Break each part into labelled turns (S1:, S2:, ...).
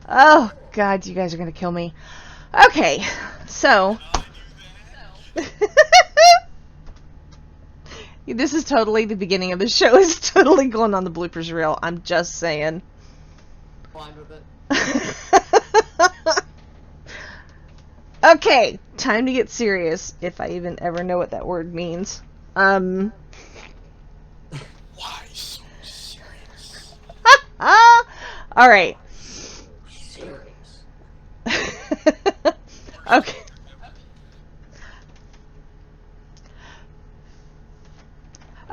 S1: Oh, God, you guys are going to kill me. Okay, so... This is totally the beginning of the show. It's totally going on the bloopers reel. I'm just saying.
S2: Fine with it.
S1: Okay, time to get serious, if I even ever know what that word means.
S3: Why so serious?
S1: Alright.
S2: Serious.
S1: Okay.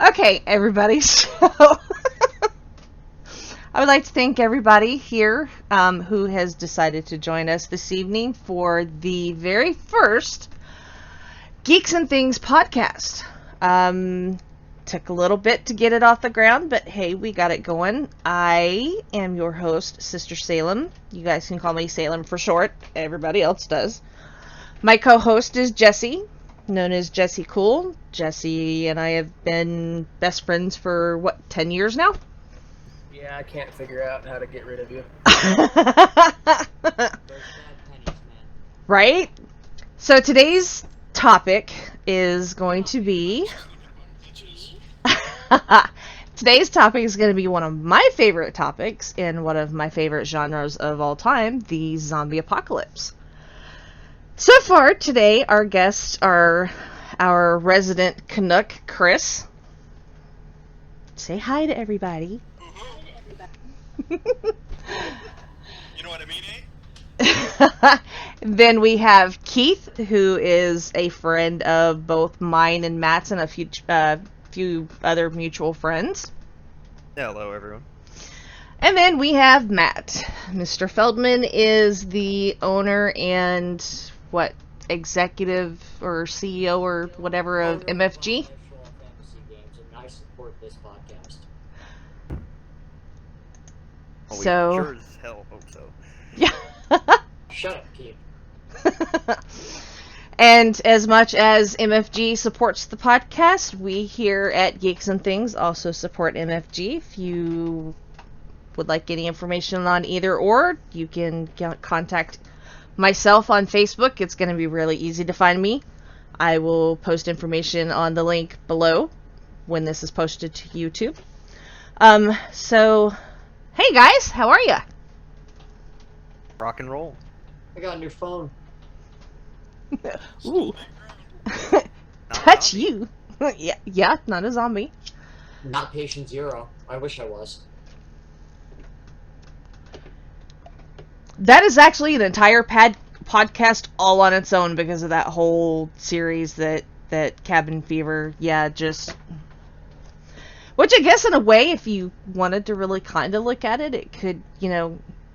S1: Okay, everybody, so... I would like to thank everybody here who has decided to join us this evening for the very first Geeks and Things podcast. Took a little bit to get it off the ground, but hey, we got it going. I am your host, Sister Salem. You guys can call me Salem for short. Everybody else does. My co-host is Jesse, known as Jesse Cool. Jesse and I have been best friends for, what, 10 years now?
S2: Yeah, I can't figure out how to get rid of you.
S1: Right? So today's topic is going to be... Today's topic is going to be one of my favorite topics in one of my favorite genres of all time, the zombie apocalypse. So far today, our guests are our resident Canuck, Chris. Say hi to everybody.
S3: You know what I mean, eh?
S1: Then we have Keith, who is a friend of both mine and Matt's and a few other mutual friends.
S4: Hello, everyone.
S1: And then we have Matt. Mr. Feldman is the owner and, executive or CEO or whatever of MFG?
S2: I support this podcast.
S4: Well, we
S1: So...
S4: sure as hell hope so.
S1: Yeah.
S2: Shut up, Keith.
S1: And as much as MFG supports the podcast, we here at Geeks and Things also support MFG. If you would like any information on either or, you can contact myself on Facebook. It's going to be really easy to find me. I will post information on the link below when this is posted to YouTube. So, hey guys, how are ya?
S4: Rock and roll.
S2: I got a new phone.
S1: Ooh.
S4: Not
S1: Touch
S4: zombie.
S1: you. Yeah, not a zombie.
S2: Not patient zero. I wish I was.
S1: That is actually an entire podcast all on its own because of that whole series that Cabin Fever, just... Which I guess in a way, if you wanted to really kind of look at it, it could,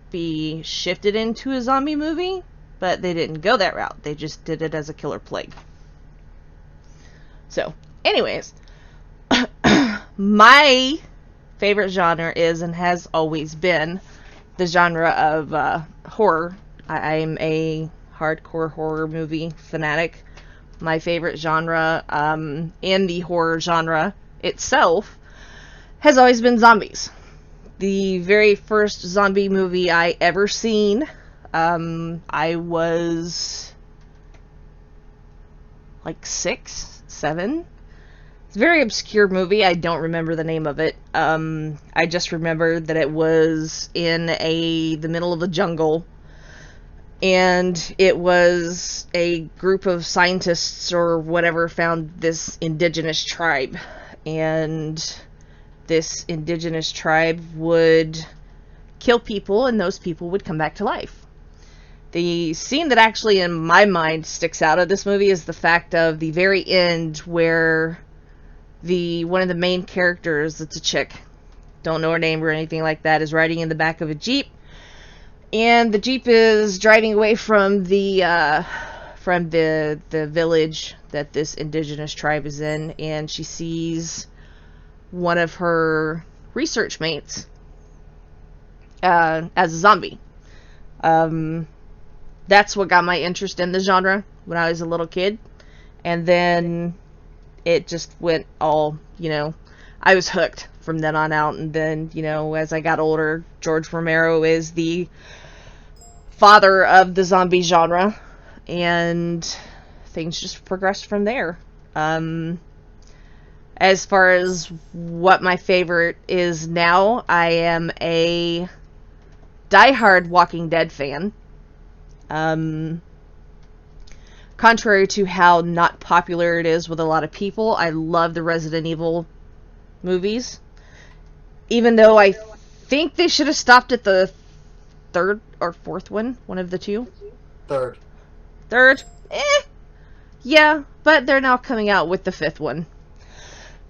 S1: be shifted into a zombie movie, but they didn't go that route. They just did it as a killer plague. So, anyways, my favorite genre is and has always been the genre of horror. I'm a hardcore horror movie fanatic. My favorite genre in the horror genre itself has always been zombies. The very first zombie movie I ever seen, I was like 6, 7. It's a very obscure movie. I don't remember the name of it. I just remember that it was in the middle of the jungle, and it was a group of scientists or whatever found this indigenous tribe, and this indigenous tribe would kill people, and those people would come back to life. The scene that actually in my mind sticks out of this movie is the fact of the very end where one of the main characters, it's a chick, don't know her name or anything like that, is riding in the back of a Jeep, and the Jeep is driving away from the village that this indigenous tribe is in, and she sees one of her research mates as a zombie. That's what got my interest in the genre when I was a little kid, and then it just went all, I was hooked from then on out. And then, you know, as I got older, George Romero is the father of the zombie genre, and things just progressed from there. As far as what my favorite is now, I am a diehard Walking Dead fan. Contrary to how not popular it is with a lot of people, I love the Resident Evil movies. Even though I think they should have stopped at the third or fourth one of the two.
S2: Third.
S1: Third? Yeah, but they're now coming out with the fifth one.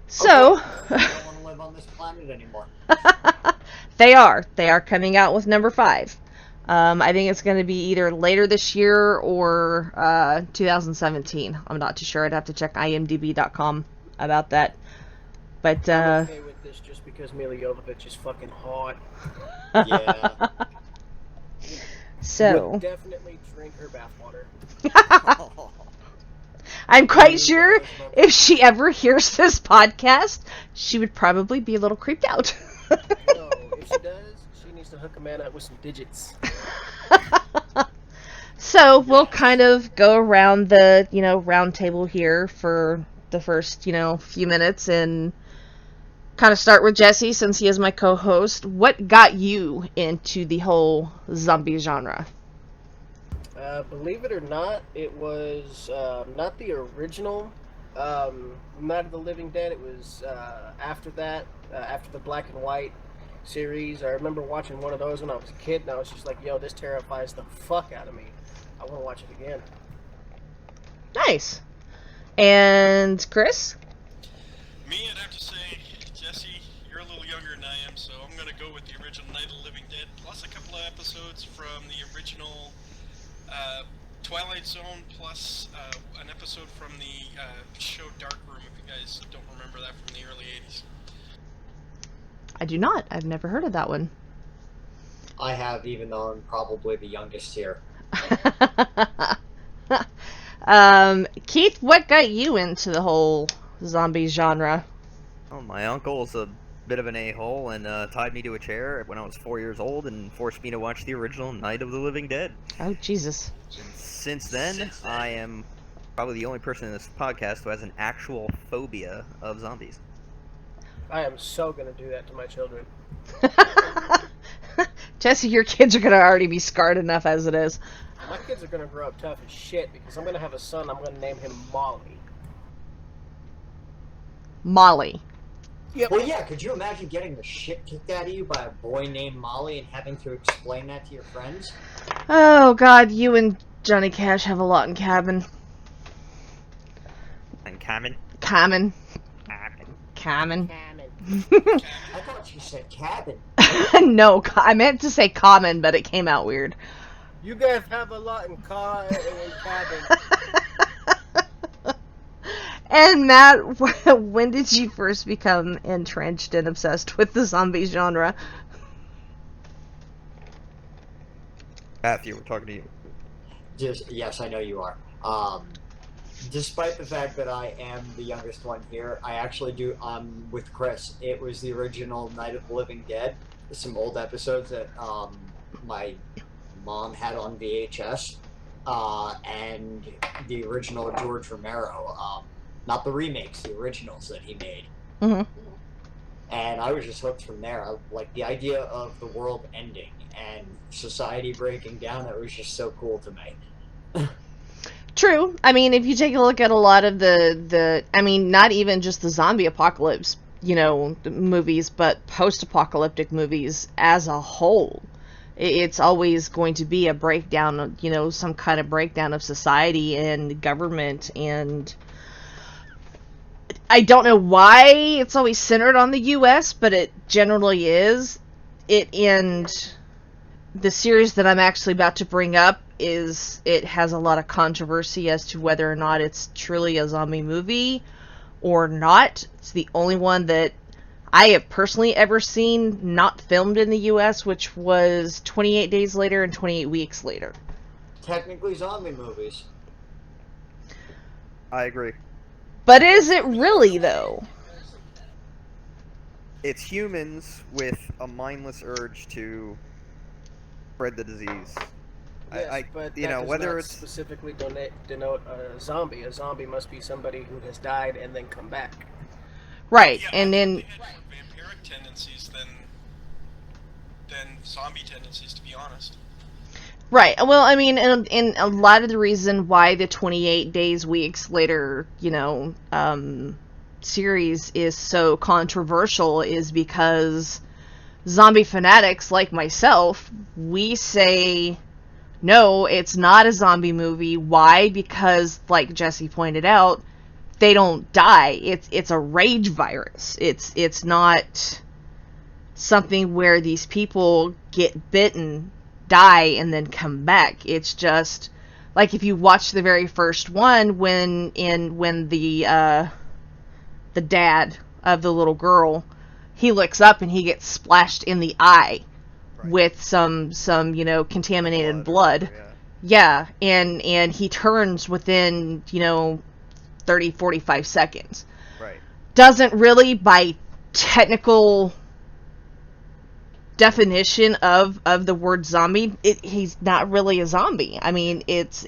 S1: So,
S2: Okay. I don't want to live on this planet anymore.
S1: they are coming out with number 5. I think it's going to be either later this year or 2017. I'm not too sure. I'd have to check imdb.com about that. But,
S5: I'm okay with this just because Mila Jovovich is fucking hot.
S2: Yeah.
S1: so,
S5: Would definitely drink her bathwater.
S1: I'm quite sure if she ever hears this podcast, she would probably be a little creeped out.
S5: No, if she does, she needs to hook a man up with some digits.
S1: So we'll kind of go around the, round table here for the first, few minutes and kind of start with Jesse since he is my co-host. What got you into the whole zombie genre?
S5: Believe it or not, it was not the original Night of the Living Dead. It was after that, after the black and white series. I remember watching one of those when I was a kid, and I was just like, yo, this terrifies the fuck out of me. I want to watch it again.
S1: Nice. And Chris?
S3: Me, I'd have to say, Jesse, you're a little younger than I am, so I'm going to go with the original Night of the Living Dead, plus a couple of episodes from the original Twilight Zone, plus an episode from the show Dark Room, if you guys don't remember that from the early 80s.
S1: I do not. I've never heard of that one.
S2: I have, even though I'm probably the youngest here.
S1: Keith, what got you into the whole zombie genre?
S4: Well, my uncle was a bit of an a-hole and tied me to a chair when I was 4 years old and forced me to watch the original Night of the Living Dead.
S1: Oh, Jesus.
S4: Since then, I am probably the only person in this podcast who has an actual phobia of zombies.
S5: I am so gonna do that to my children.
S1: Jesse, your kids are going to already be scarred enough as it is.
S5: My kids are gonna grow up tough as shit because I'm gonna have a son. I'm gonna name him Molly.
S1: Molly.
S5: Yep.
S2: Well, yeah, could you imagine getting the shit kicked out of you by a boy named Molly and having to explain that to your friends?
S1: Oh, God, you and Johnny Cash have a lot in common.
S4: And Common?
S1: Common.
S4: Common.
S2: I thought you said cabin.
S1: No, I meant to say common, but it came out weird.
S5: You guys have a lot in cabin.
S1: And Matt, when did you first become entrenched and obsessed with the zombie genre?
S4: Matthew, we're talking to you.
S2: Yes, I know you are. Despite the fact that I am the youngest one here, I actually do, with Chris, it was the original Night of the Living Dead. Some old episodes that my mom had on VHS, and the original George Romero, not the remakes, the originals that he made.
S1: Mm-hmm.
S2: And I was just hooked from there. Like, the idea of the world ending and society breaking down, that was just so cool to me.
S1: True. I mean, if you take a look at a lot of not even just the zombie apocalypse, movies, but post-apocalyptic movies as a whole, it's always going to be a breakdown, some kind of breakdown of society and government, and I don't know why it's always centered on the U.S., but it generally is. And the series that I'm actually about to bring up it has a lot of controversy as to whether or not it's truly a zombie movie or not. It's the only one that I have personally ever seen not filmed in the U.S., which was 28 Days Later and 28 Weeks Later.
S2: Technically zombie movies.
S4: I agree.
S1: But is it really, though?
S4: it's humans with a mindless urge to spread the disease.
S5: Yes, but
S4: you
S5: that
S4: know,
S5: does
S4: whether
S5: not
S4: it's
S5: specifically denote a zombie. A zombie must be somebody who has died and then come back.
S1: Right,
S3: Yeah,
S1: and
S3: I
S1: then
S3: think they had more vampiric tendencies than zombie tendencies, to be honest.
S1: right. Well, I mean, and a lot of the reason why the 28 days weeks later, series is so controversial is because zombie fanatics like myself, we say no, it's not a zombie movie. Why? Because, like Jesse pointed out, they don't die. It's a rage virus. It's not something where these people get bitten, die, and then come back. It's just like if you watch the very first one when the dad of the little girl, he looks up and he gets splashed in the eye
S4: right,
S1: with some contaminated blood.
S4: or whatever,
S1: Yeah, and he turns within 30 45 seconds.
S4: right.
S1: Doesn't really, by technical definition of the word zombie, he's not really a zombie. I mean, it's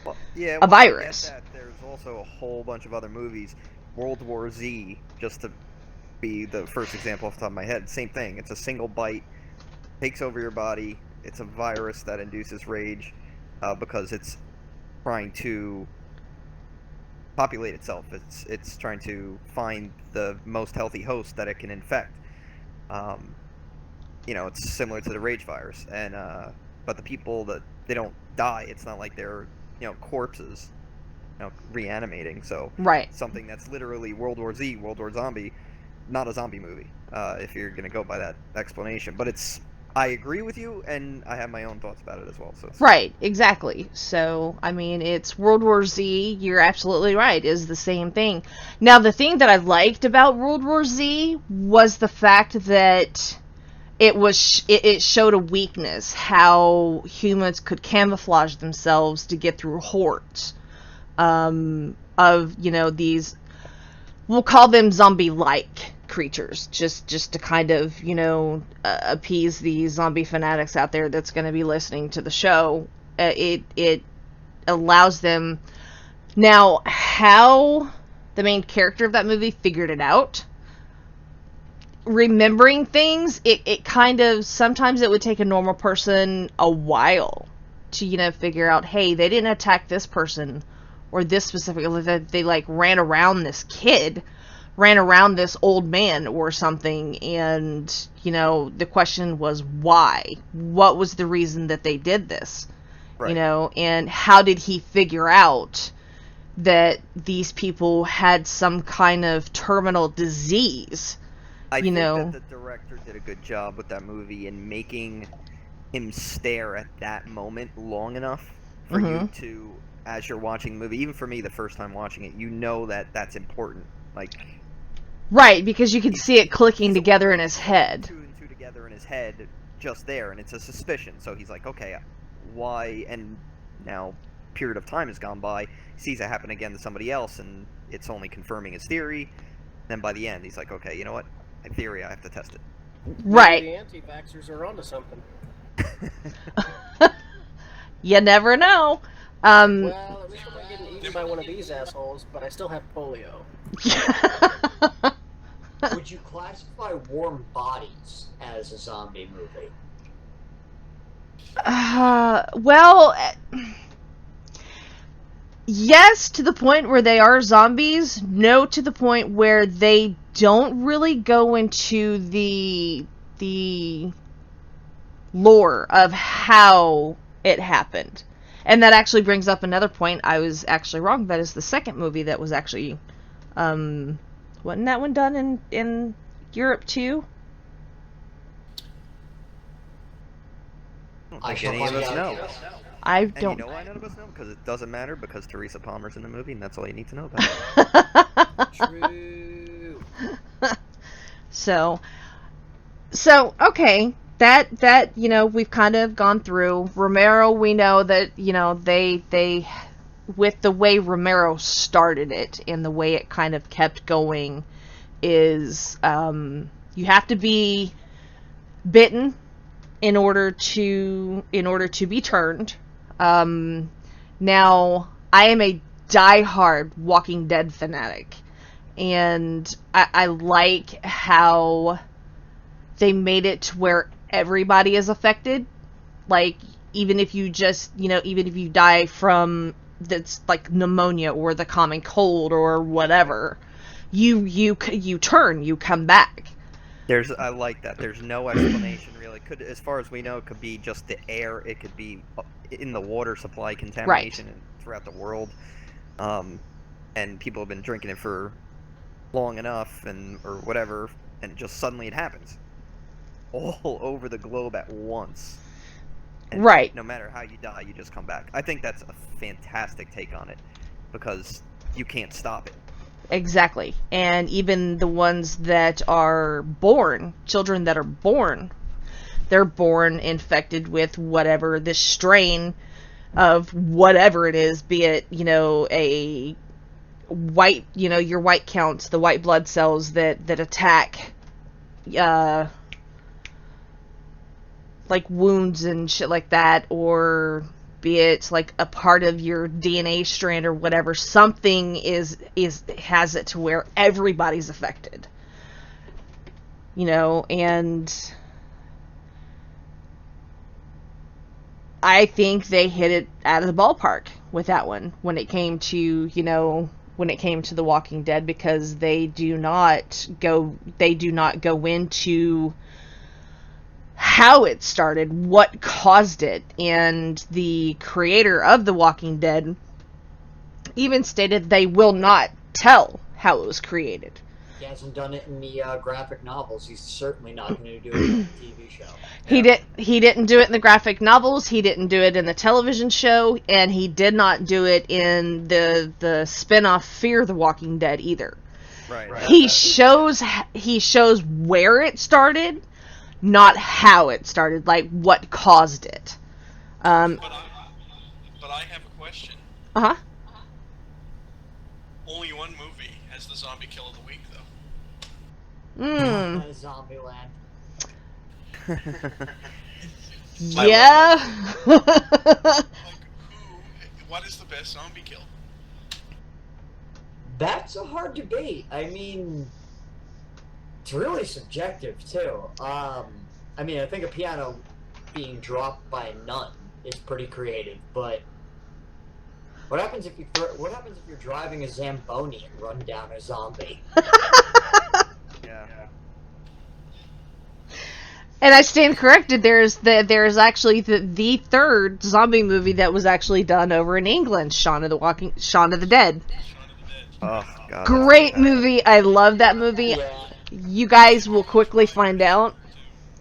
S4: Well, yeah,
S1: a
S4: well, I get
S1: virus.
S4: that. There's also a whole bunch of other movies. World War Z, just to be the first example off the top of my head. Same thing. It's a single bite, takes over your body. It's a virus that induces rage because it's trying to populate itself. It's trying to find the most healthy host that it can infect. It's similar to the rage virus, and but the people that they don't die. It's not like they're corpses, reanimating. So
S1: Right.
S4: something that's literally World War Z, World War Zombie, not a zombie movie. If you're gonna go by that explanation, but I agree with you, and I have my own thoughts about it as well. So
S1: Right, exactly. So, I mean, it's World War Z, you're absolutely right, is the same thing. Now, the thing that I liked about World War Z was the fact that it showed a weakness, how humans could camouflage themselves to get through hordes of these, we'll call them zombie-like creatures, just to kind of appease the zombie fanatics out there that's going to be listening to the show. It allows them. Now, how the main character of that movie figured it out, remembering things, it kind of, sometimes it would take a normal person a while to figure out, hey, they didn't attack this person or this specifically, that they like ran around this kid, ran around this old man or something, and the question was why, what was the reason that they did this,
S4: right.
S1: And how did he figure out that these people had some kind of terminal disease.
S4: I think that the director did a good job with that movie in making him stare at that moment long enough for you to, as you're watching the movie, even for me the first time watching it, that that's important. Like,
S1: right, because you can see it clicking together in his head.
S4: Two and two together in his head, just there, and it's a suspicion. So he's like, okay, why? And now, period of time has gone by. Sees it happen again to somebody else, and it's only confirming his theory. Then by the end, he's like, okay, you know what? My theory, I have to test it.
S1: Right.
S5: Maybe the anti-vaxxers are onto something.
S1: You never know.
S5: Well, at least I'm not getting eaten by one of these assholes, but I still have polio.
S2: Would you classify Warm Bodies as a zombie movie?
S1: Well, yes, to the point where they are zombies. No, to the point where they don't really go into the lore of how it happened. And that actually brings up another point. I was actually wrong. That is the second movie that was actually, wasn't that one done in Europe too?
S4: I don't think any of us know.
S1: I don't.
S4: And you know why none of us know? Because it doesn't matter, because Teresa Palmer's in the movie, and that's all you need to know about it.
S5: True.
S1: So okay, that we've kind of gone through. Romero, we know that they with the way Romero started it and the way it kind of kept going is You have to be bitten in order to be turned. Now, I am a diehard Walking Dead fanatic, and I like how they made it to where everybody is affected. Like, even if you die from that's like pneumonia or the common cold or whatever, you turn, you come back.
S4: I like that. There's no explanation really. Could, as far as we know, it could be just the air. It could be in the water supply contamination throughout the world. And people have been drinking it for long enough, or whatever, and just suddenly it happens all over the globe at once. And
S1: right.
S4: No matter how you die, you just come back. I think that's a fantastic take on it, because you can't stop it.
S1: Exactly. And even the ones that are born, children that are born, they're born infected with whatever this strain of whatever it is, be it, a white, your white counts, the white blood cells that attack, like wounds and shit like that, or be it like a part of your DNA strand or whatever, something has it to where everybody's affected. And I think they hit it out of the ballpark with that one when it came to, The Walking Dead, because they do not go into how it started, what caused it, and the creator of The Walking Dead even stated they will not tell how it was created.
S2: He hasn't done it in the graphic novels. He's certainly not going to do it on the TV show.
S1: He didn't do it in the graphic novels. He didn't do it in the television show, and he did not do it in the spin-off Fear the Walking Dead either.
S4: Right.
S1: He shows where it started, not how it started, like what caused it.
S3: But I have a question.
S1: Uh-huh.
S3: Only one movie has the zombie kill of the week, though.
S2: Zombieland.
S1: Yeah.
S3: What is the best zombie kill?
S2: That's a hard debate. I mean, it's really subjective too. I think a piano being dropped by a nun is pretty creative, but what happens if you're driving a Zamboni and run down a zombie?
S4: Yeah.
S1: And I stand corrected. There's actually the third zombie movie that was actually done over in England, Shaun of the Dead.
S3: Shaun of the Dead.
S4: Oh God.
S1: Great movie. I love that movie.
S2: Yeah.
S1: You guys will quickly find out.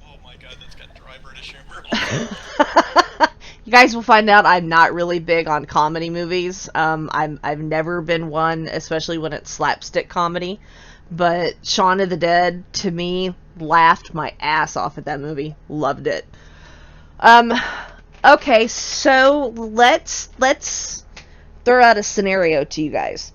S3: Oh my God, that's got dry British humor.
S1: You guys will find out I'm not really big on comedy movies. I've never been one, especially when it's slapstick comedy. But Shaun of the Dead, to me, laughed my ass off at that movie. Loved it. Okay, so let's throw out a scenario to you guys.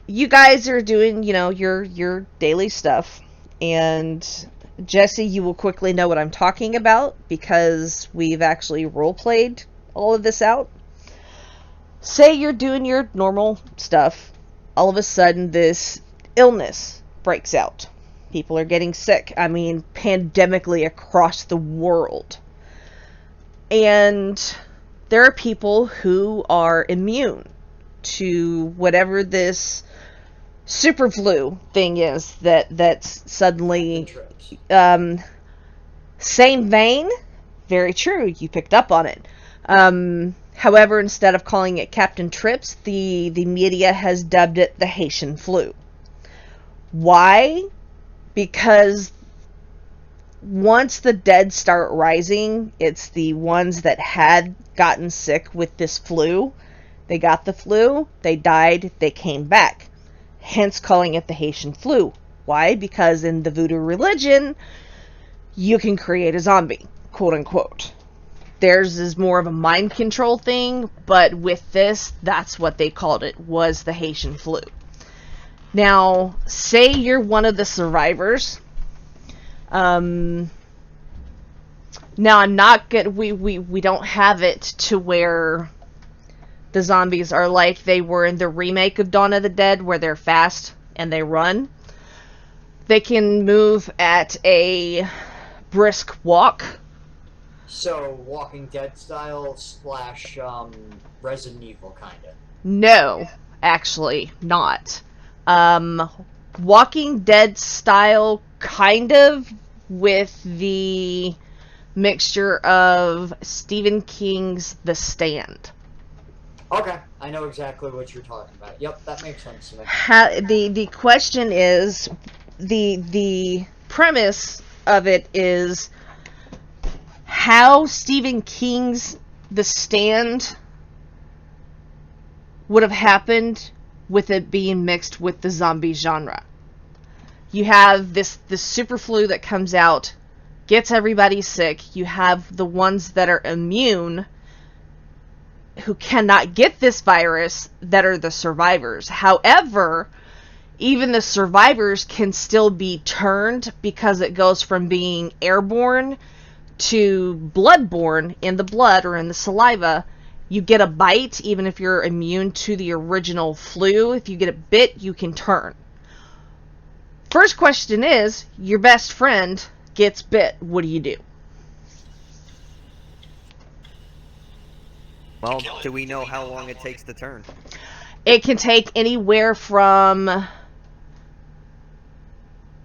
S1: You guys are doing, your daily stuff, and Jesse, you will quickly know what I'm talking about because we've actually role-played all of this out. Say you're doing your normal stuff. All of a sudden, this illness breaks out. People are getting sick. I mean, pandemically across the world. And there are people who are immune to whatever this super flu thing is that's suddenly... Same vein. Very true. You picked up on it. However, instead of calling it Captain Trips, the media has dubbed it the Haitian flu. Why? Because once the dead start rising, it's the ones that had gotten sick with this flu. They got the flu, they died, they came back. Hence calling it the Haitian flu. Why? Because in the voodoo religion, you can create a zombie, quote unquote. Theirs is more of a mind control thing, but with this, that's what they called it, was the Haitian flu. Now, say you're one of the survivors. Now, I'm not good. We don't have it to where the zombies are like they were in the remake of Dawn of the Dead, where they're fast and they run. They can move at a brisk walk.
S2: So, Walking Dead style / Resident Evil kind of.
S1: No, actually, not. Walking Dead style, kind of, with the mixture of Stephen King's The Stand.
S2: Okay, I know exactly what you're talking about. Yep, that makes sense to me.
S1: The question is, the premise of it is how Stephen King's The Stand would have happened with it being mixed with the zombie genre. You have this super flu that comes out, gets everybody sick. You have the ones that are immune, who cannot get this virus, that are the survivors. However, even the survivors can still be turned, because it goes from being airborne to bloodborne, in the blood or in the saliva. You get a bite, even if you're immune to the original flu. If you get a bit, you can turn. First question is, your best friend gets bit. What do you do?
S4: Well, do we know how long it takes to turn?
S1: It can take anywhere from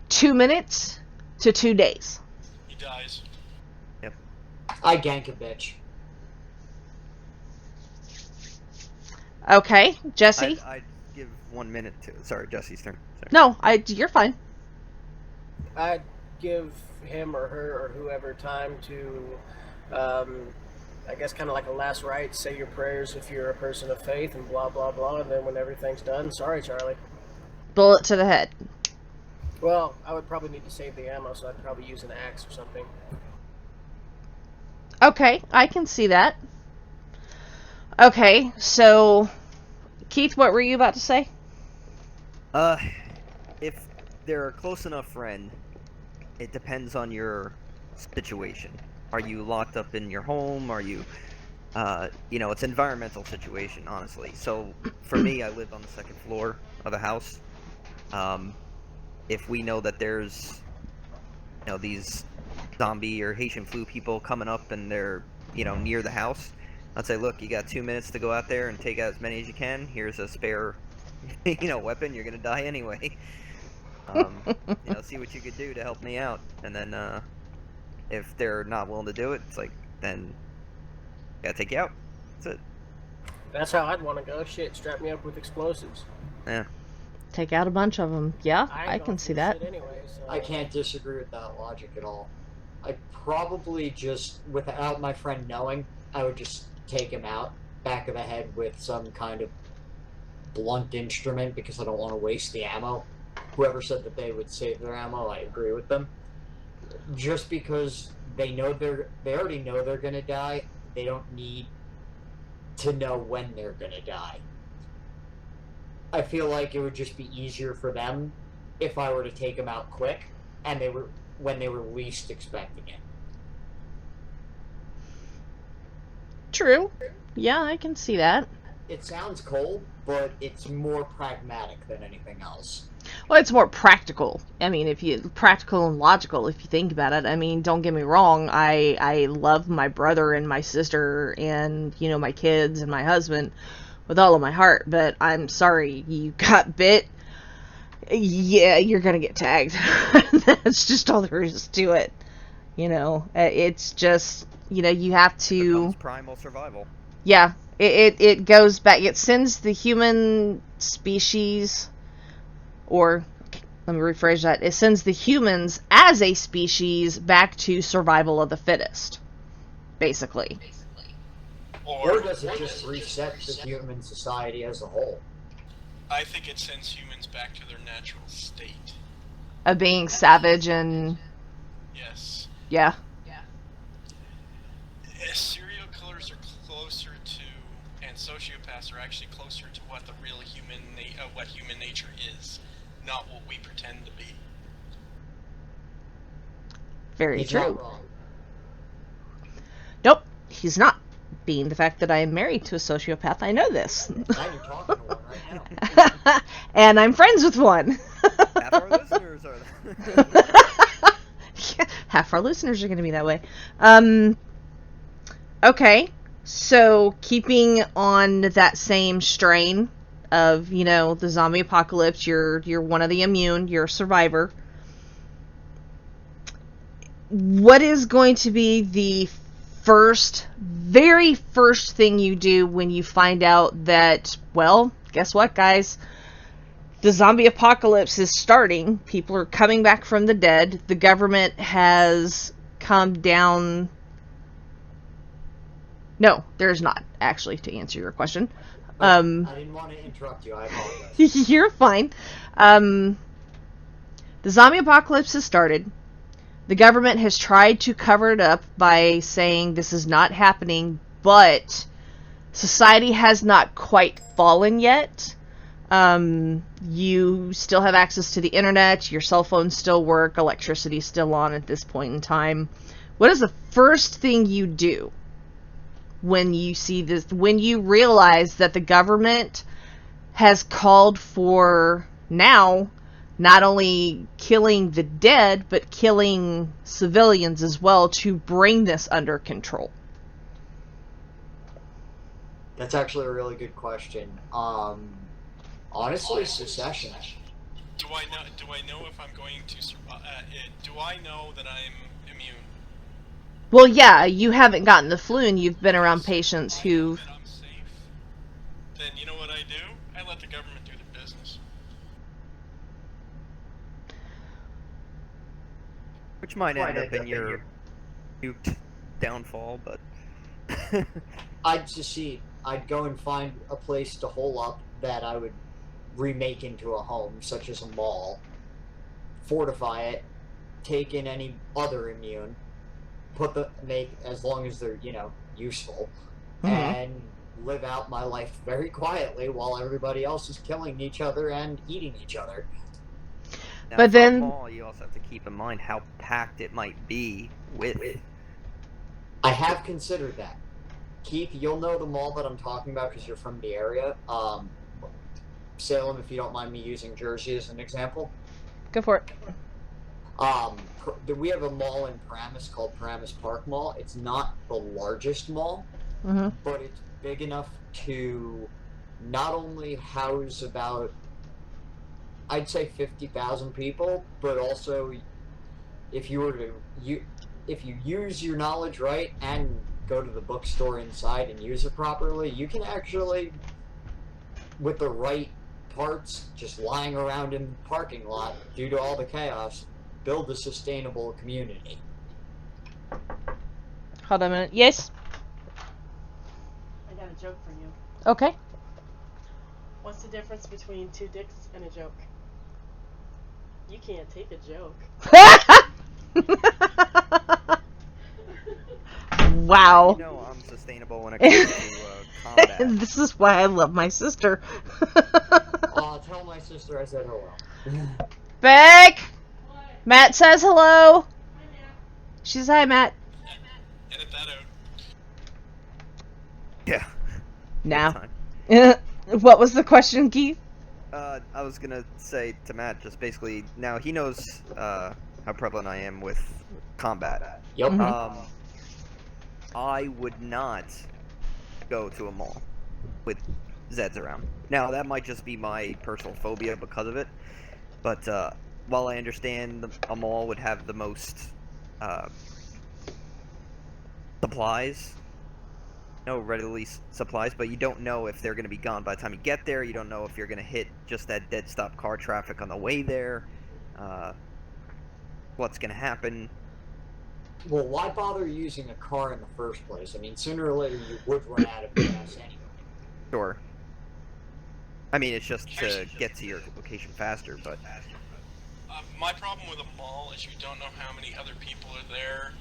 S1: 2 minutes to 2 days.
S3: He dies.
S4: Yep.
S2: I gank a bitch.
S1: Okay, Jesse?
S4: I'd give 1 minute to... Sorry, Jesse's turn. Sorry.
S1: No, you're fine.
S5: I'd give him or her or whoever time to, I guess, kind of like a last rite, say your prayers if you're a person of faith, and blah, blah, blah, and then when everything's done, sorry, Charlie.
S1: Bullet to the head.
S5: Well, I would probably need to save the ammo, so I'd probably use an axe or something.
S1: Okay, I can see that. Okay, so... Keith, what were you about to say?
S4: If they're a close enough friend, it depends on your situation. Are you locked up in your home? Are you, it's an environmental situation, honestly. So, for me, I live on the second floor of a house. If we know that there's, these zombie or Haitian flu people coming up and they're, near the house, I'd say, look, you got 2 minutes to go out there and take out as many as you can. Here's a spare, weapon. You're gonna die anyway. See what you could do to help me out. And then, if they're not willing to do it, it's like, then, gotta take you out. That's it.
S5: That's how I'd want to go. Shit, strap me up with explosives.
S4: Yeah.
S1: Take out a bunch of them. Yeah,
S5: ain't
S1: I
S5: gonna
S1: can
S5: do
S1: see that.
S5: shit anyway, so...
S2: I can't disagree with that logic at all. I'd probably just, without my friend knowing, I would just take him out, back of the head with some kind of blunt instrument, because I don't want to waste the ammo. Whoever said that they would save their ammo, I agree with them. Just because they already know they're gonna die, they don't need to know when they're gonna die. I feel like it would just be easier for them if I were to take them out quick, and when they were least expecting it.
S1: True. Yeah, I can see that.
S2: It sounds cold, but it's more pragmatic than anything else.
S1: Well, it's more practical. I mean, practical and logical, if you think about it. I mean, don't get me wrong. I love my brother and my sister and, my kids and my husband with all of my heart. But I'm sorry, you got bit. Yeah, you're going to get tagged. That's just all there is to it. It's just, you have to...
S4: It becomes primal survival.
S1: Yeah, it goes back. It sends the human species... Or, let me rephrase that. It sends the humans as a species back to survival of the fittest, basically.
S2: Or does it just reset the human society as a whole?
S3: I think it sends humans back to their natural state.
S1: Of being savage and...
S3: Yes.
S1: Yeah.
S3: Serial killers are closer to, and sociopaths are actually closer to what the real human nature is not what we pretend to be.
S1: Very
S2: He's
S1: true.
S2: not wrong.
S1: Nope, he's not. Being the fact that I am married to a sociopath, I know this.
S2: Now you're talking to one right now.
S1: And I'm friends with one.
S4: Half our listeners are.
S1: Half our listeners are going to be that way. Okay, so keeping on that same strain of, you know, the zombie apocalypse, you're one of the immune, you're a survivor. What is going to be the very first thing you do when you find out that, well, guess what, guys? The zombie apocalypse is starting. People are coming back from the dead. The government has come down. No, there's not, actually, to answer your question.
S2: I didn't want to interrupt you. I apologize.
S1: You're fine. The zombie apocalypse has started. The government has tried to cover it up by saying this is not happening, but society has not quite fallen yet. You still have access to the internet, your cell phones still work, electricity's still on at this point in time. What is the first thing you do when you see this, when you realize that the government has called for now not only killing the dead, but killing civilians as well to bring this under control?
S2: That's actually a really good question. Honestly, secession.
S3: Do I know if I'm going to survive? Do I know that I'm immune?
S1: Well, yeah, you haven't gotten the flu and you've been around patients
S3: I know
S1: who...
S3: that I'm safe. Then you know what I do? I let the government do their business.
S4: Which might end up in your nuked downfall, but.
S2: I'd secede. I'd go and find a place to hole up that I would remake into a home, such as a mall, fortify it, take in any other immune, make as long as they're, you know, useful, and live out my life very quietly while everybody else is killing each other and eating each other.
S4: Now,
S1: But
S4: for a
S1: then-
S4: mall, you also have to keep in mind how packed it might be with.
S2: I have considered that. Keith, you'll know the mall that I'm talking about because you're from the area. Salem, if you don't mind me using Jersey as an example.
S1: Go for it.
S2: We have a mall in Paramus called Paramus Park Mall. It's not the largest mall, but it's big enough to not only house about, I'd say 50,000 people, but also if you were to if you use your knowledge right and go to the bookstore inside and use it properly, you can actually, with the right parts just lying around in the parking lot due to all the chaos, build a sustainable community.
S1: Hold on a minute. Yes?
S6: I got a joke for you.
S1: Okay.
S6: What's the difference between two dicks and a joke? You can't take a joke.
S1: Wow.
S4: You know I'm sustainable when it comes to combat.
S1: This is why I love my sister.
S2: Tell my sister I said hello.
S1: Beck!
S6: What?
S1: Matt says hello.
S6: Hi, Matt.
S1: She says hi, Matt.
S3: Edit that out.
S4: Yeah.
S1: Now.
S4: Time.
S1: What was the question, Keith?
S4: I was gonna say to Matt, just basically, now he knows how prevalent I am with combat.
S2: Yep.
S4: I would not go to a mall with Zeds around. Now, that might just be my personal phobia because of it, but while I understand a mall would have the most supplies, readily supplies, but you don't know if they're going to be gone by the time you get there. You don't know if you're going to hit just that dead stop car traffic on the way there. What's going to happen?
S2: Well, why bother using a car in the first place? I mean, sooner or later you would run out of gas anyway.
S4: Sure. I mean, it's just to get to your location faster, but...
S3: My problem with a mall is you don't know how many other people are there,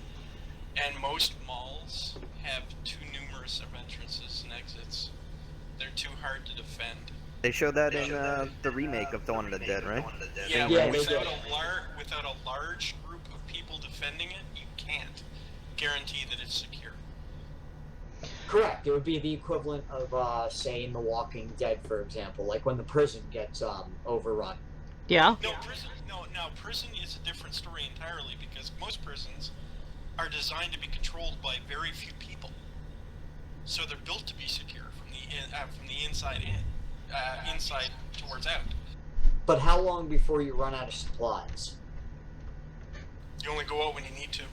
S3: and most malls have too numerous of entrances and exits. They're too hard to defend.
S4: They showed that in the remake of Dawn of the Dead, right?
S3: Yeah,
S2: Yeah,
S3: but
S2: they did.
S3: without a large group of people defending it, you can't guarantee that it's secure.
S2: Correct. It would be the equivalent of, say, in The Walking Dead, for example, like when the prison gets overrun.
S1: Yeah.
S3: No, prison is a different story entirely because most prisons are designed to be controlled by very few people. So they're built to be secure from the inside in, inside towards out.
S2: But how long before you run out of supplies?
S3: You only go out when you need to.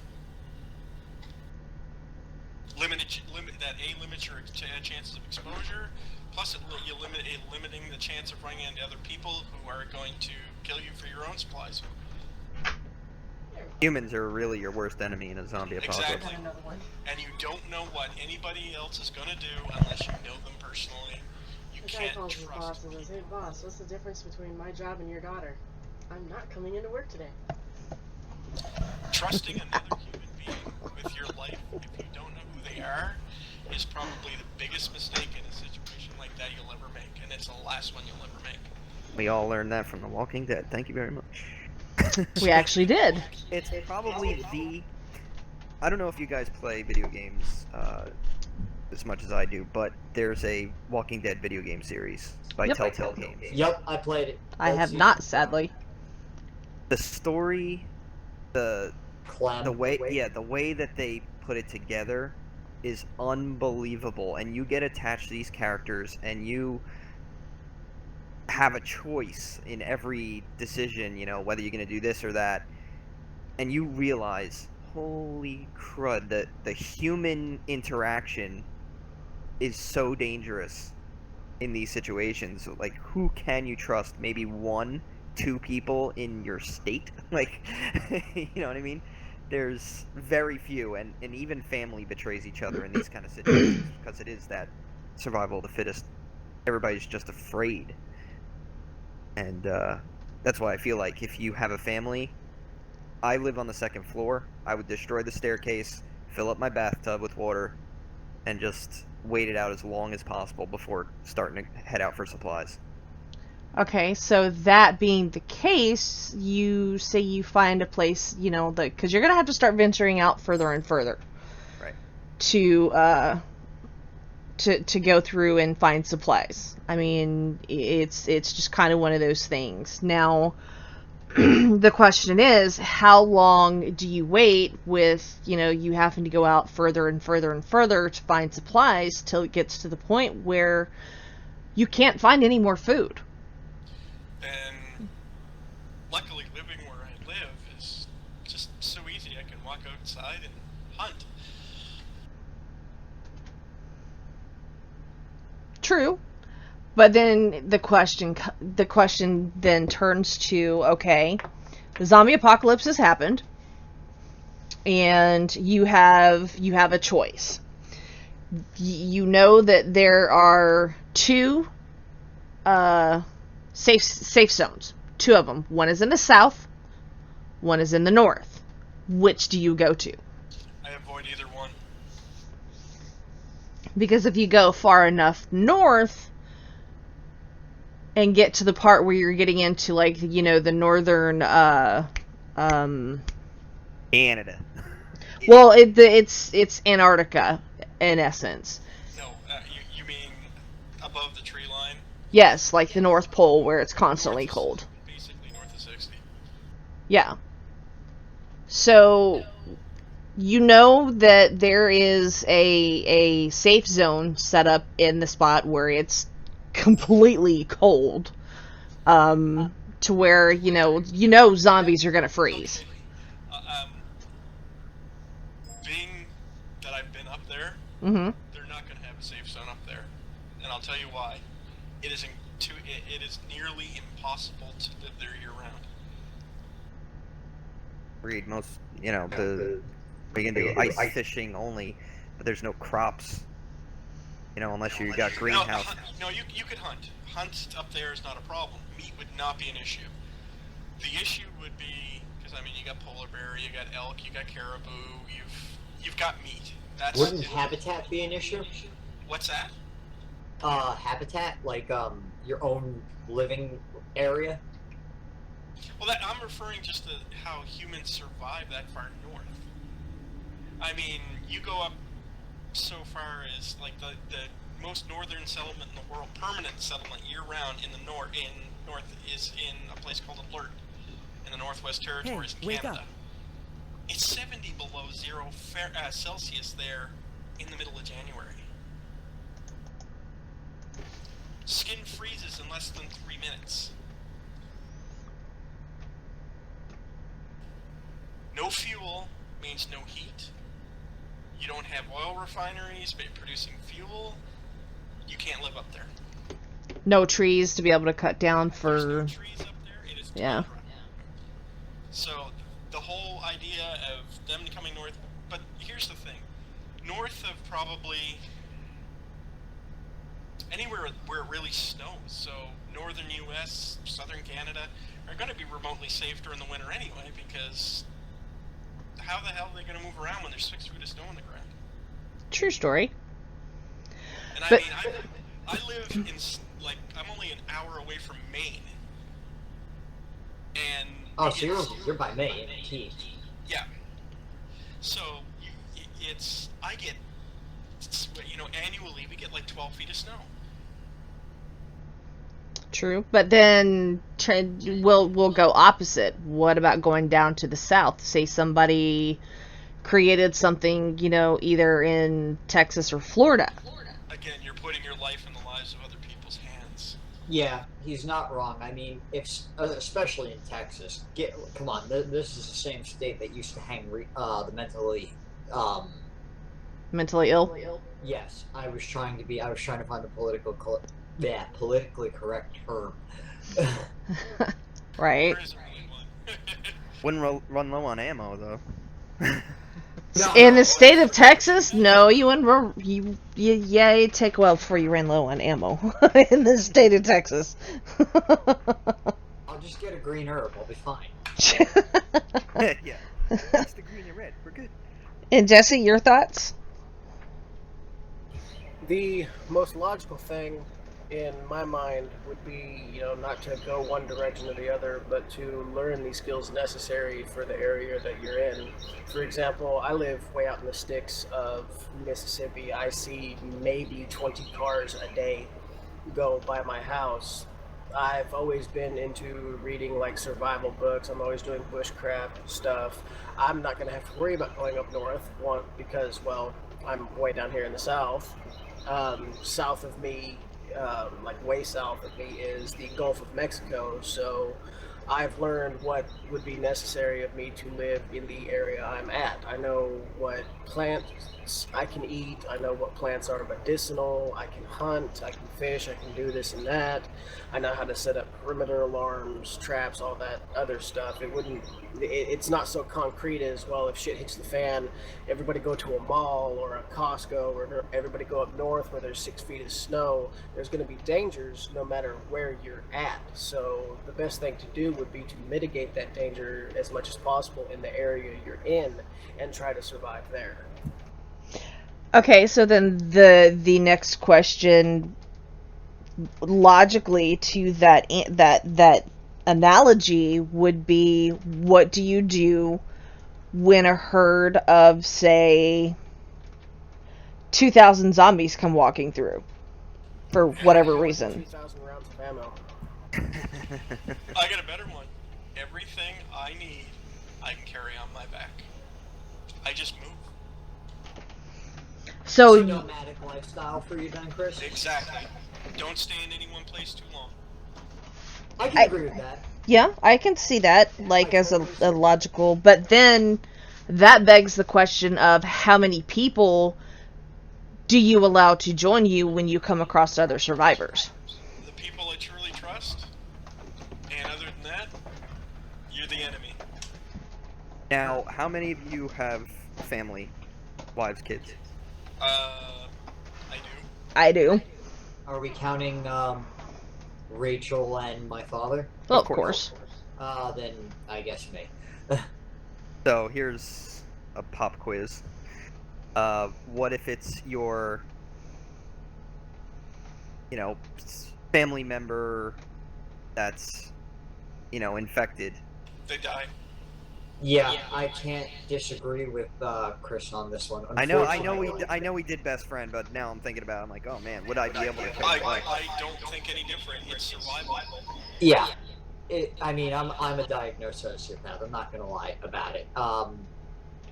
S3: Limits your chances of exposure. Plus, limiting the chance of running into other people who are going to kill you for your own supplies.
S4: Humans are really your worst enemy in a zombie apocalypse.
S3: Exactly. And you don't know what anybody else is going to do unless you know them personally. You
S6: The guy
S3: can't
S6: calls his
S3: trust
S6: boss and says, "Hey boss, what's the difference between my job and your daughter? I'm not coming into work today."
S3: Trusting another human being with your life if you don't know who they are is probably the biggest mistake in a situation like that you'll ever make, and it's the last one you'll ever make.
S4: We all learned that from The Walking Dead. Thank you very much.
S1: We actually did.
S4: It's probably the... I don't know if you guys play video games as much as I do, but there's a Walking Dead video game series by
S1: Yep.
S4: Telltale Games.
S2: Yep, I played it.
S1: I have not, sadly.
S4: The story, the
S2: Clem.
S4: way that they put it together is unbelievable, and you get attached to these characters, and you have a choice in every decision, you know, whether you're going to do this or that, and you realize, holy crud, that the human interaction is so dangerous in these situations. Like, who can you trust? Maybe 1-2 people in your state? Like, you know what I mean? There's very few, and even family betrays each other in these kind of situations because it is that survival of the fittest. Everybody's just afraid. And that's why I feel like if you have a family, I live on the 2nd floor, I would destroy the staircase, fill up my bathtub with water, and just wait it out as long as possible before starting to head out for supplies.
S1: Okay, so that being the case, you say you find a place, you know, because you're gonna have to start venturing out further and further,
S4: Right.
S1: To go through and find supplies. I mean, it's just kind of one of those things. Now, the question is, how long do you wait with, you know, you having to go out further and further and further to find supplies till it gets to the point where you can't find any more food?
S3: And luckily, living where I live is just so easy. I can walk outside and hunt.
S1: True. But then the question then turns to, okay, the zombie apocalypse has happened, and you have a choice. You know that there are 2 safe zones. 2 of them. One is in the south, one is in the north. Which do you go to?
S3: I avoid either one.
S1: Because if you go far enough north and get to the part where you're getting into, like, you know, the northern
S4: Canada.
S1: well, it's Antarctica in essence.
S3: No, you mean above the tree line?
S1: Yes, like the North Pole where it's constantly cold.
S3: Basically north of 60.
S1: Yeah. So you know that there is a safe zone set up in the spot where it's completely cold, to where you know zombies are gonna freeze.
S3: Being that I've been up there,
S1: Mm-hmm.
S3: they're not going to have a safe zone up there, and I'll tell you why. It is nearly impossible to live there year round.
S4: Read most, you know, we can do ice fishing only, but there's no crops. You know, unless you got greenhouse.
S3: No, you could hunt. Hunt up there is not a problem. Meat would not be an issue. The issue would be, because I mean, you got polar bear, you got elk, you got caribou, you've got meat.
S2: Wouldn't habitat be an issue?
S3: What's that?
S2: Habitat, like your own living area.
S3: Well, I'm referring just to how humans survive that far north. I mean, you go up so far as like the most northern settlement in the world, permanent settlement year-round in the north is in a place called Alert in the Northwest Territories in Canada. It's 70 below zero Celsius there in the middle of January. Skin freezes in less than 3 minutes. No fuel means no heat. You don't have oil refineries producing fuel. You can't live up there.
S1: No trees to be able to cut down
S3: There's
S1: for.
S3: no trees up there. It is
S1: Yeah.
S3: tundra. So the whole idea of them coming north, but here's the thing. North of probably anywhere where it really snows, so northern US, southern Canada, are going to be remotely safe during the winter anyway, because how the hell are they going to move around when there's 6 feet of snow on the ground?
S1: True story.
S3: And
S1: But-
S3: I mean, I live in, like, I'm only an hour away from Maine. And
S2: Oh, so
S3: it's-
S2: you're by May, MT.
S3: Yeah. So I get, annually we get like 12 feet of snow.
S1: True, but then we'll go opposite. What about going down to the south? Say somebody created something, either in Texas or Florida.
S3: Again, you're putting your life in the lives of other people's hands.
S2: Yeah, he's not wrong. I mean, especially in Texas. Come on, this is the same state that used to hang the
S1: Mentally ill.
S2: Yes, I was trying to find a politically correct term.
S1: Right.
S3: There isn't really one.
S4: Wouldn't run low on ammo though.
S2: No,
S1: In
S2: no,
S1: the state of Texas, no, you wouldn't. It'd take a while before you ran low on ammo in the state of Texas.
S2: I'll just get a green herb. I'll be fine.
S4: Yeah. That's the green and red. We're good.
S1: And Jesse, your thoughts?
S5: The most logical thing in my mind would be, not to go one direction or the other, but to learn the skills necessary for the area that you're in. For example, I live way out in the sticks of Mississippi. I see maybe 20 cars a day go by my house. I've always been into reading like survival books. I'm always doing bushcraft stuff. I'm not going to have to worry about going up north, because, well, I'm way down here in the south. South of me, like way south of me, is the Gulf of Mexico, so I've learned what would be necessary of me to live in the area I'm at. I know what plants I can eat, I know what plants are medicinal, I can hunt, I can fish, I can do this and that. I know how to set up perimeter alarms, traps, all that other stuff. It's not so concrete as, well, if shit hits the fan, everybody go to a mall or a Costco, or everybody go up north where there's 6 feet of snow. There's going to be dangers no matter where you're at. So the best thing to do would be to mitigate that danger as much as possible in the area you're in and try to survive there.
S1: Okay, so then the next question, logically to that analogy, would be, what do you do when a herd of, say, 2,000 zombies come walking through for whatever reason?
S5: 2,000 rounds of ammo.
S3: I got a better one. Everything I need, I can carry on my back. I just move.
S1: So
S2: nomadic lifestyle for you then, Chris?
S3: Exactly. Don't stay in any one place too long.
S2: I can agree with that.
S1: yeah, I can see that, like, as a logical, but then that begs the question of how many people do you allow to join you when you come across other survivors?
S3: The people I truly trust, and other than that, you're the enemy.
S4: Now, how many of you have family, wives, kids?
S3: I do.
S1: I do.
S2: Are we counting Rachel and my father?
S1: Well,
S4: Of
S1: of
S4: course.
S1: course.
S2: Then I guess me.
S4: So here's a pop quiz. What if it's your, family member that's, infected.
S3: They die.
S2: Yeah, I can't disagree with Chris on this one.
S4: I know
S2: Unfortunately,
S4: we did best friend, but now I'm thinking about it, I'm like, oh man, would I be able to kill my wife?
S3: I don't think any different. It's survival.
S2: Yeah. I mean, I'm a diagnosed sociopath. I'm not gonna lie about it.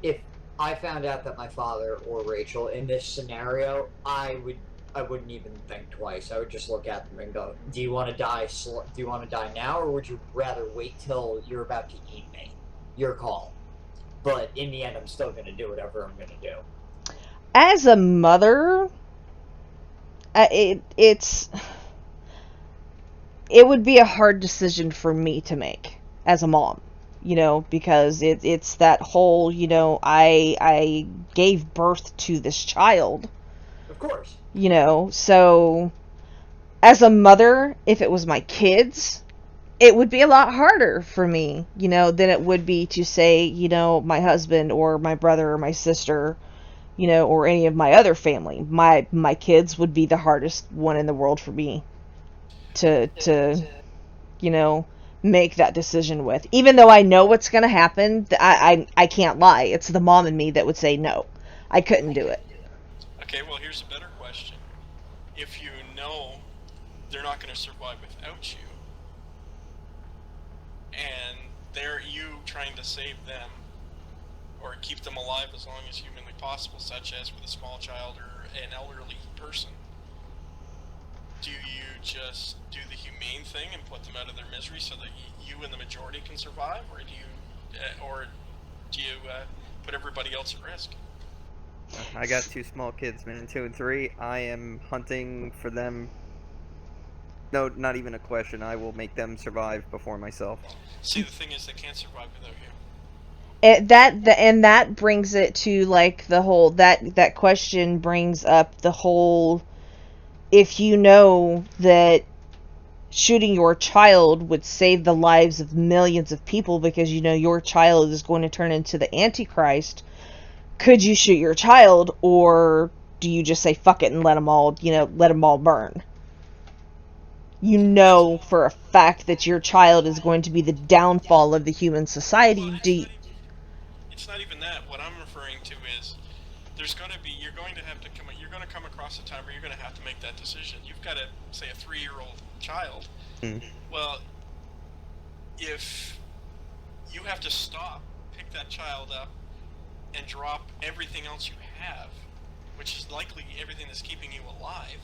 S2: If I found out that my father or Rachel in this scenario, I wouldn't even think twice. I would just look at them and go, "Do you want to die? Do you want to die now, or would you rather wait till you're about to eat me? Your call." But in the end, I'm still gonna do whatever I'm gonna do.
S1: As a mother, it would be a hard decision for me to make as a mom, because it's that whole, I gave birth to this child,
S2: Of course.
S1: So as a mother, if it was my kids, it would be a lot harder for me, than it would be to say, my husband or my brother or my sister, or any of my other family. My kids would be the hardest one in the world for me to make that decision with. Even though I know what's going to happen, I can't lie. It's the mom in me that would say no. I couldn't do it.
S3: Okay, well, here's a better question. If you know they're not going to survive without you, and they're you trying to save them or keep them alive as long as humanly possible, such as with a small child or an elderly person, do you just do the humane thing and put them out of their misery so that you and the majority can survive, or do you put everybody else at risk?
S4: I got 2 small kids, man, 2 and 3. I am hunting for them. No, not even a question. I will make them survive before myself.
S3: See, the thing is, they can't survive without you.
S1: And that brings it to like the whole that question brings up the whole, if you know that shooting your child would save the lives of millions of people because your child is going to turn into the Antichrist, could you shoot your child, or do you just say fuck it and let them all burn? For a fact that your child is going to be the downfall of the human society.
S3: Well, it's not even that. What I'm referring to is you're going to come across a time where you're going to have to make that decision. You've got a, say, a 3-year-old child. Well, if you have to stop, pick that child up, and drop everything else you have, which is likely everything that's keeping you alive,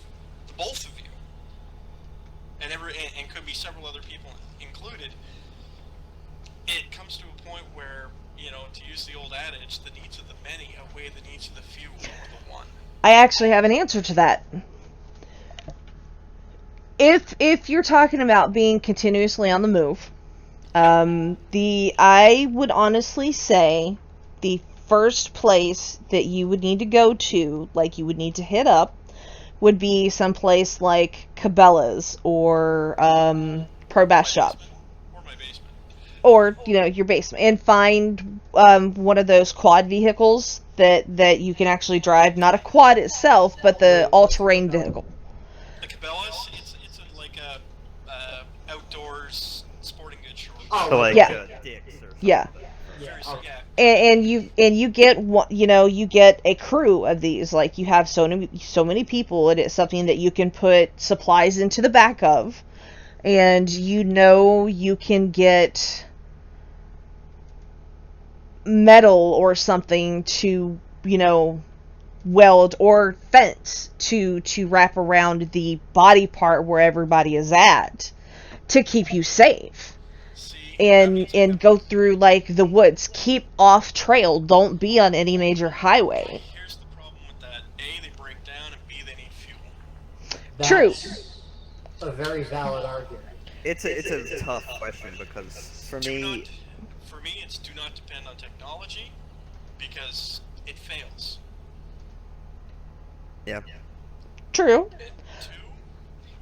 S3: the both of you, and could be several other people included, it comes to a point where, to use the old adage, the needs of the many outweigh the needs of the few or the one.
S1: I actually have an answer to that. If you're talking about being continuously on the move, I would honestly say the first place that you would need to go to, like you would need to hit up, would be someplace like Cabela's or Pro Bass Shop.
S3: Or my basement.
S1: Or, your basement. And find one of those quad vehicles that you can actually drive. Not a quad itself, but the all-terrain vehicle.
S3: The Cabela's, it's like a outdoors sporting goods store.
S2: Oh,
S4: So like
S1: Yeah.
S4: Dick's or something.
S1: Yeah.
S2: Yeah. Okay.
S1: And you get you get a crew of these, like you have so many people, and it's something that you can put supplies into the back of, and you can get metal or something to weld or fence to wrap around the body part where everybody is at to keep you safe. And go through like the woods. Keep off trail. Don't be on any major highway.
S3: Here's the problem with that. A, they break down, and B, they need fuel.
S1: True.
S2: That's a very valid argument.
S4: It's a tough question because for me,
S3: It's do not depend on technology, because it fails.
S4: yeah.
S1: True.
S3: And 2,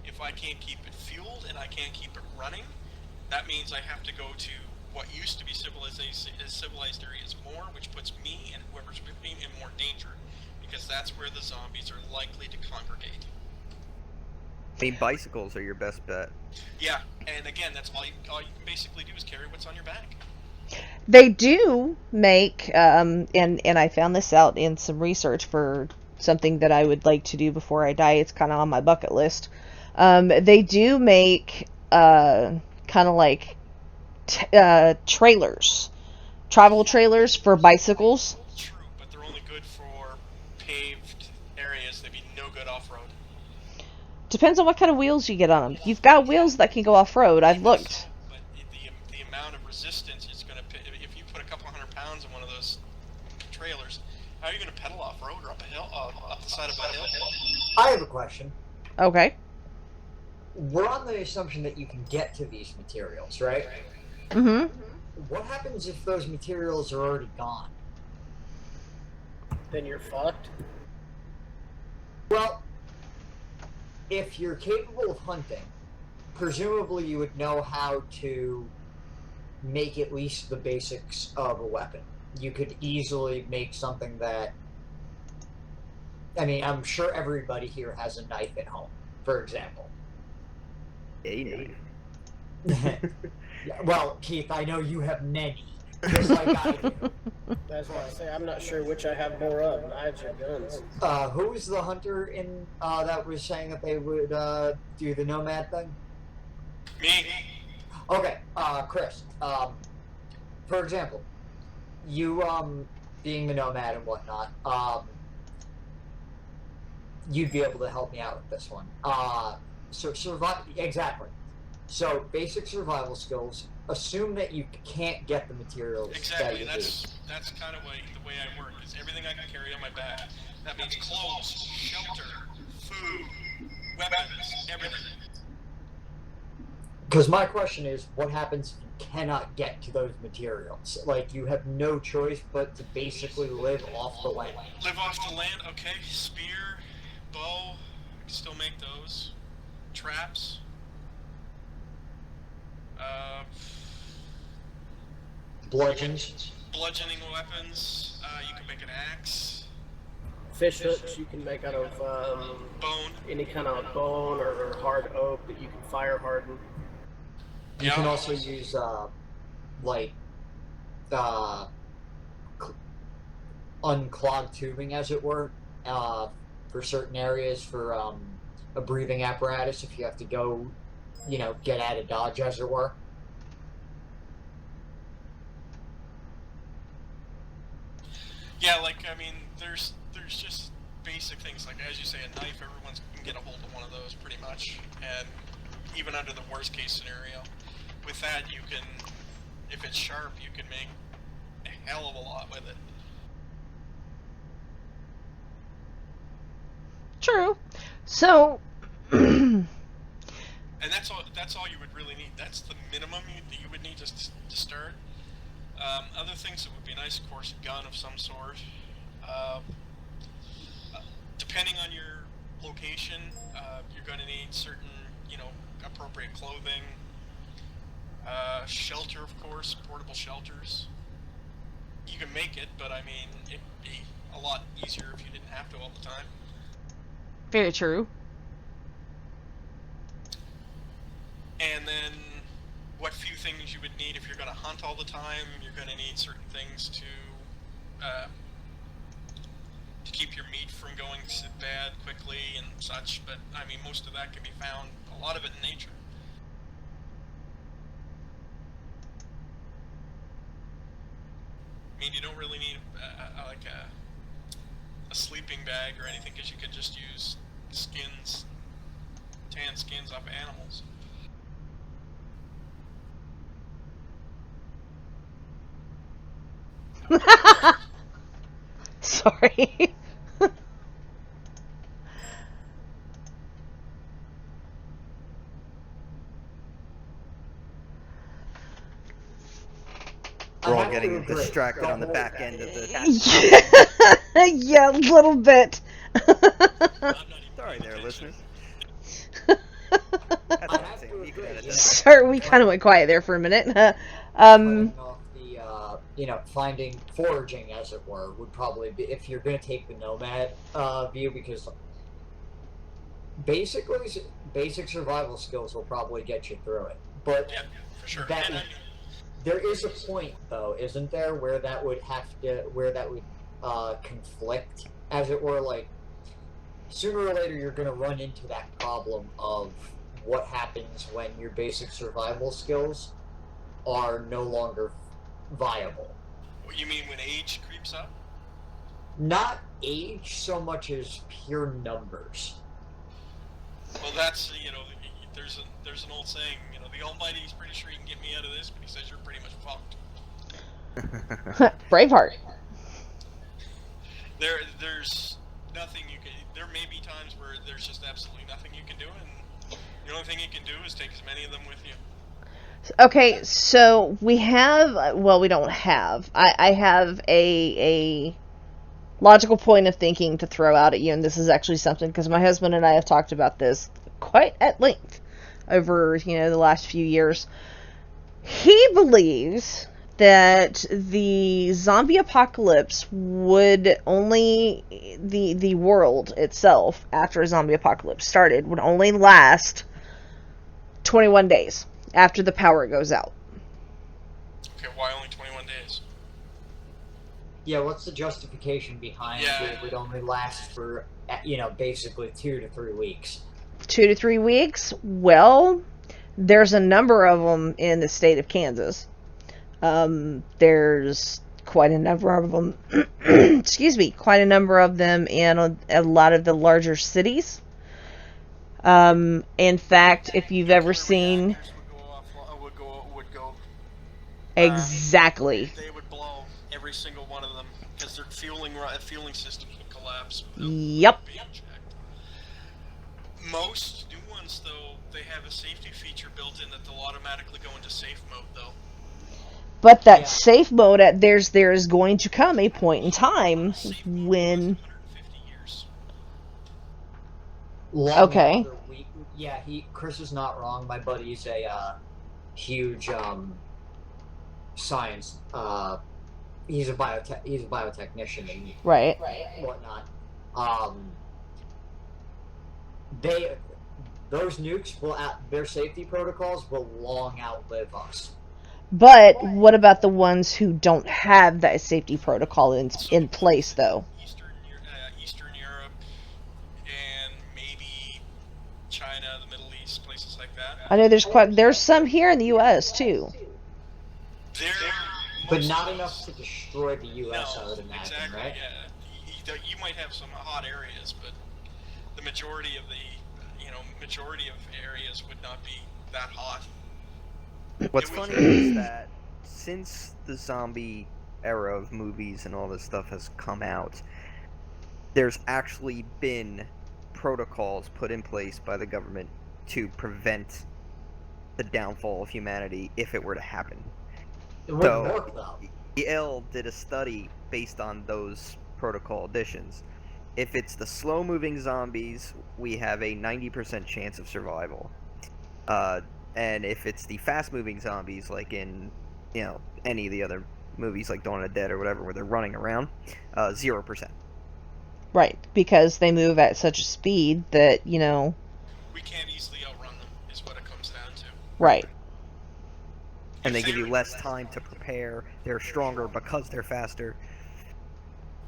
S3: if I can't keep it fueled and I can't keep it running, that means I have to go to what used to be civilized areas more, which puts me and whoever's with me in more danger, because that's where the zombies are likely to congregate.
S4: I mean, bicycles are your best bet.
S3: Yeah, and again, that's all you can basically do is carry what's on your back.
S1: They do make, and I found this out in some research for something that I would like to do before I die. It's kind of on my bucket list. They do make kind of like trailers, travel trailers for bicycles.
S3: True, but they're only good for paved areas. They'd be no good off-road.
S1: Depends on what kind of wheels you get on them. You've got wheels that can go off-road. I've looked.
S3: But the amount of resistance it's going to, if you put a couple 100 pounds in one of those trailers, how are you going to pedal off-road or up a hill, up the side of a hill?
S2: I have a question.
S1: Okay.
S2: We're on the assumption that you can get to these materials, right?
S1: Mm-hmm.
S2: What happens if those materials are already gone?
S5: Then you're fucked.
S2: Well, if you're capable of hunting, presumably you would know how to make at least the basics of a weapon. You could easily make something that... I mean, I'm sure everybody here has a knife at home, for example.
S4: A knife.
S2: Well, Keith, I know you have many, just like I do.
S5: That's what I say. I'm not sure which I have more of, knives or guns.
S2: Who was the hunter in that was saying that they would do the nomad thing?
S3: Me.
S2: Okay, Chris. For example, you being the nomad and whatnot, you'd be able to help me out with this one. So survive exactly. So basic survival skills. Assume that you can't get the materials.
S3: Exactly.
S2: That you
S3: That's kind of the way I work. Is everything I can carry on my back. That means clothes, shelter, food, weapons, everything.
S2: Because my question is, what happens if you cannot get to those materials? Like, you have no choice but to basically live off the land.
S3: Live off the land. Okay. Spear, bow. I can still make those. Traps.
S2: Bludgeons.
S3: Bludgeoning weapons. You can make an axe.
S5: Fish hooks you can make out of
S3: Bone.
S5: any kind of bone or hard oak that you can fire harden.
S2: You can also use, unclogged tubing, as it were, for certain areas for a breathing apparatus if you have to go, get out of dodge, as it were.
S3: Yeah, there's just basic things like, as you say, a knife. Everyone can get a hold of one of those pretty much, and even under the worst case scenario, with that you can, if it's sharp, you can make a hell of a lot with it.
S1: True. So.
S3: And that's all you would really need. That's the minimum that you would need just to start. Other things that would be nice, of course, a gun of some sort. Depending on your location, you're going to need certain, appropriate clothing. Shelter, of course, portable shelters. You can make it, but it'd be a lot easier if you didn't have to all the time.
S1: Very true.
S3: And then what few things you would need if you're going to hunt all the time. You're going to need certain things to keep your meat from going bad quickly and such, but most of that can be found, a lot of it in nature. You don't really need a sleeping bag or anything, because you could just use skins, tan skins off animals.
S1: Sorry.
S4: We're all getting distracted on the back end of the...
S1: Yeah, a little bit.
S4: Sorry there, listeners.
S1: Sorry, we kind of went quiet there for a minute.
S2: Off the, finding foraging, as it were, would probably be, if you're going to take the nomad view, because basically, basic survival skills will probably get you through it. But
S3: Yeah, for sure.
S2: that
S3: And
S2: there is a point, though, isn't there, where that would conflict, as it were. Like, sooner or later, you're going to run into that problem of what happens when your basic survival skills are no longer viable.
S3: what you mean when age creeps up?
S2: Not age so much as pure numbers.
S3: Well, that's, there's an old saying, the Almighty's pretty sure he can get me out of this, but he says you're pretty much fucked.
S1: Braveheart.
S3: There's nothing you can. There may be times where there's just absolutely nothing you can do, and the only thing you can do is take as many of them with you.
S1: Okay, so we have, well, we don't have. I have a logical point of thinking to throw out at you, and this is actually something, because my husband and I have talked about this quite at length over, the last few years. He believes that the zombie apocalypse would only, the world itself, after a zombie apocalypse started, would only last 21 days after the power goes out.
S3: Okay, why only 21 days?
S2: Yeah, what's the justification behind it would only last for, basically 2 to 3 weeks?
S1: 2 to 3 weeks? Well, there's a number of them in the state of Kansas. There's quite a number of them, quite a number of them in a lot of the larger cities. In fact, if you've ever seen...
S3: Would go
S1: Exactly.
S3: They would blow every single one of them, because their fueling systems would collapse.
S1: Yep.
S3: Being checked. Most new ones, though, they have a safety feature built in that they'll automatically go into safe mode, though.
S1: But that safe mode, there is going to come a point in time when...
S3: 150 years.
S1: Okay.
S2: Chris is not wrong. My buddy's a huge science. He's a biotechnician and
S1: Right.
S2: whatnot. Those nukes their safety protocols will long outlive us.
S1: But what about the ones who don't have that safety protocol in place, though?
S3: Eastern Europe, and maybe China, the Middle East, places like that.
S1: I know there's some here in the U.S. too.
S2: But not enough to destroy the U.S.,
S3: No,
S2: I would imagine,
S3: exactly,
S2: right?
S3: Yeah. You might have some hot areas, but the majority of areas would not be that hot.
S4: What's funny is that since the zombie era of movies and all this stuff has come out, there's actually been protocols put in place by the government to prevent the downfall of humanity if it were to happen.
S2: It wouldn't work, though.
S4: Yale did a study based on those protocol additions. If it's the slow-moving zombies, we have a 90% chance of survival. And if it's the fast-moving zombies, like in, any of the other movies like Dawn of the Dead or whatever, where they're running around, 0%.
S1: Right, because they move at such a speed that,
S3: We can't easily outrun them, is what it comes down to.
S1: Right.
S4: And they give you less time to prepare. They're stronger because they're faster.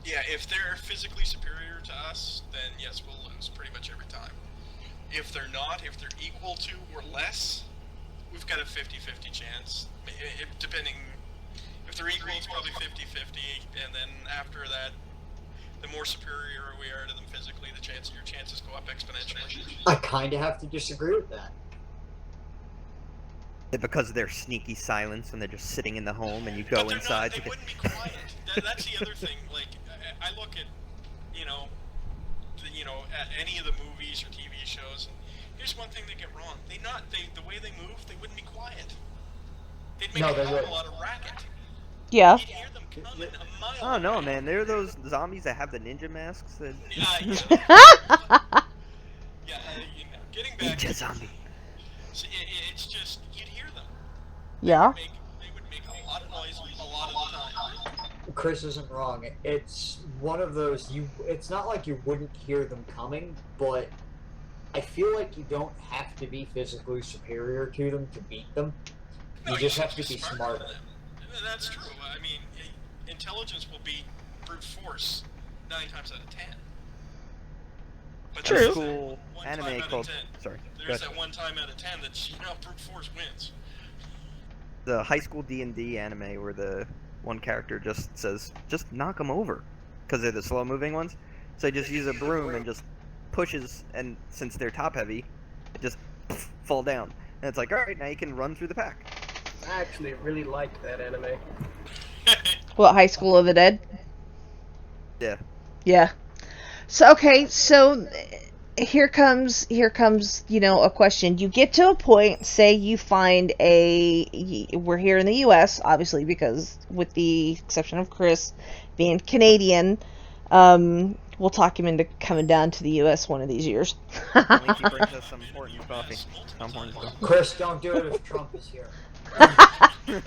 S3: Yeah, if they're physically superior to us, then yes, we'll lose pretty much every time. If they're not, if they're equal to or less, we've got a 50-50 chance. Depending, if they're equal, it's probably 50-50, and then after that, the more superior we are to them physically, your chances go up exponentially.
S2: I kind of have to disagree with that.
S4: Because of their sneaky silence and they're just sitting in the home and you go
S3: But
S4: inside.
S3: they wouldn't be quiet. That's the other thing. Like, I look at, at any of the movies or TV shows, and here's one thing they get wrong. The way they move, they wouldn't be quiet. They'd make a lot of racket.
S1: Yeah.
S3: You'd hear them coming a mile
S4: Oh no,
S3: away.
S4: man! They're those zombies that have the ninja masks. That...
S3: Getting back.
S4: Ninja zombie.
S3: It's just you'd hear them.
S1: Yeah.
S3: They would make a lot of noise a lot of the time.
S2: Chris isn't wrong. It's one of those it's not like you wouldn't hear them coming, but I feel like you don't have to be physically superior to them to beat them.
S3: No,
S2: You just have to
S3: be
S2: be
S3: smarter
S2: smarter.
S3: than them. That's true. I mean, intelligence will beat brute force 9 times out of 10. But
S1: True.
S3: there's that
S4: Cool
S3: one
S4: anime
S3: time out of
S4: called.
S3: 10.
S4: Sorry. go
S3: There's
S4: ahead.
S3: that one time out of 10 that brute force wins.
S4: The high school D&D anime where the one character just says, "Just knock them over," because they're the slow-moving ones. So he just uses a broom and just pushes, and since they're top-heavy, it just fall down. And it's like, all right, now you can run through the pack.
S5: I actually really liked that anime.
S1: What, High School of the Dead?
S4: Yeah.
S1: Yeah. So okay, so here comes a question. You get to a point, say you find we're here in the US, obviously, because with the exception of Chris being Canadian, we'll talk him into coming down to the US one of these years.
S4: Only if he brings us some important coffee.
S3: Yes, multiple
S4: Tom
S3: times.
S4: Hornsby.
S2: Chris, don't do it if Trump is here.
S3: Listen,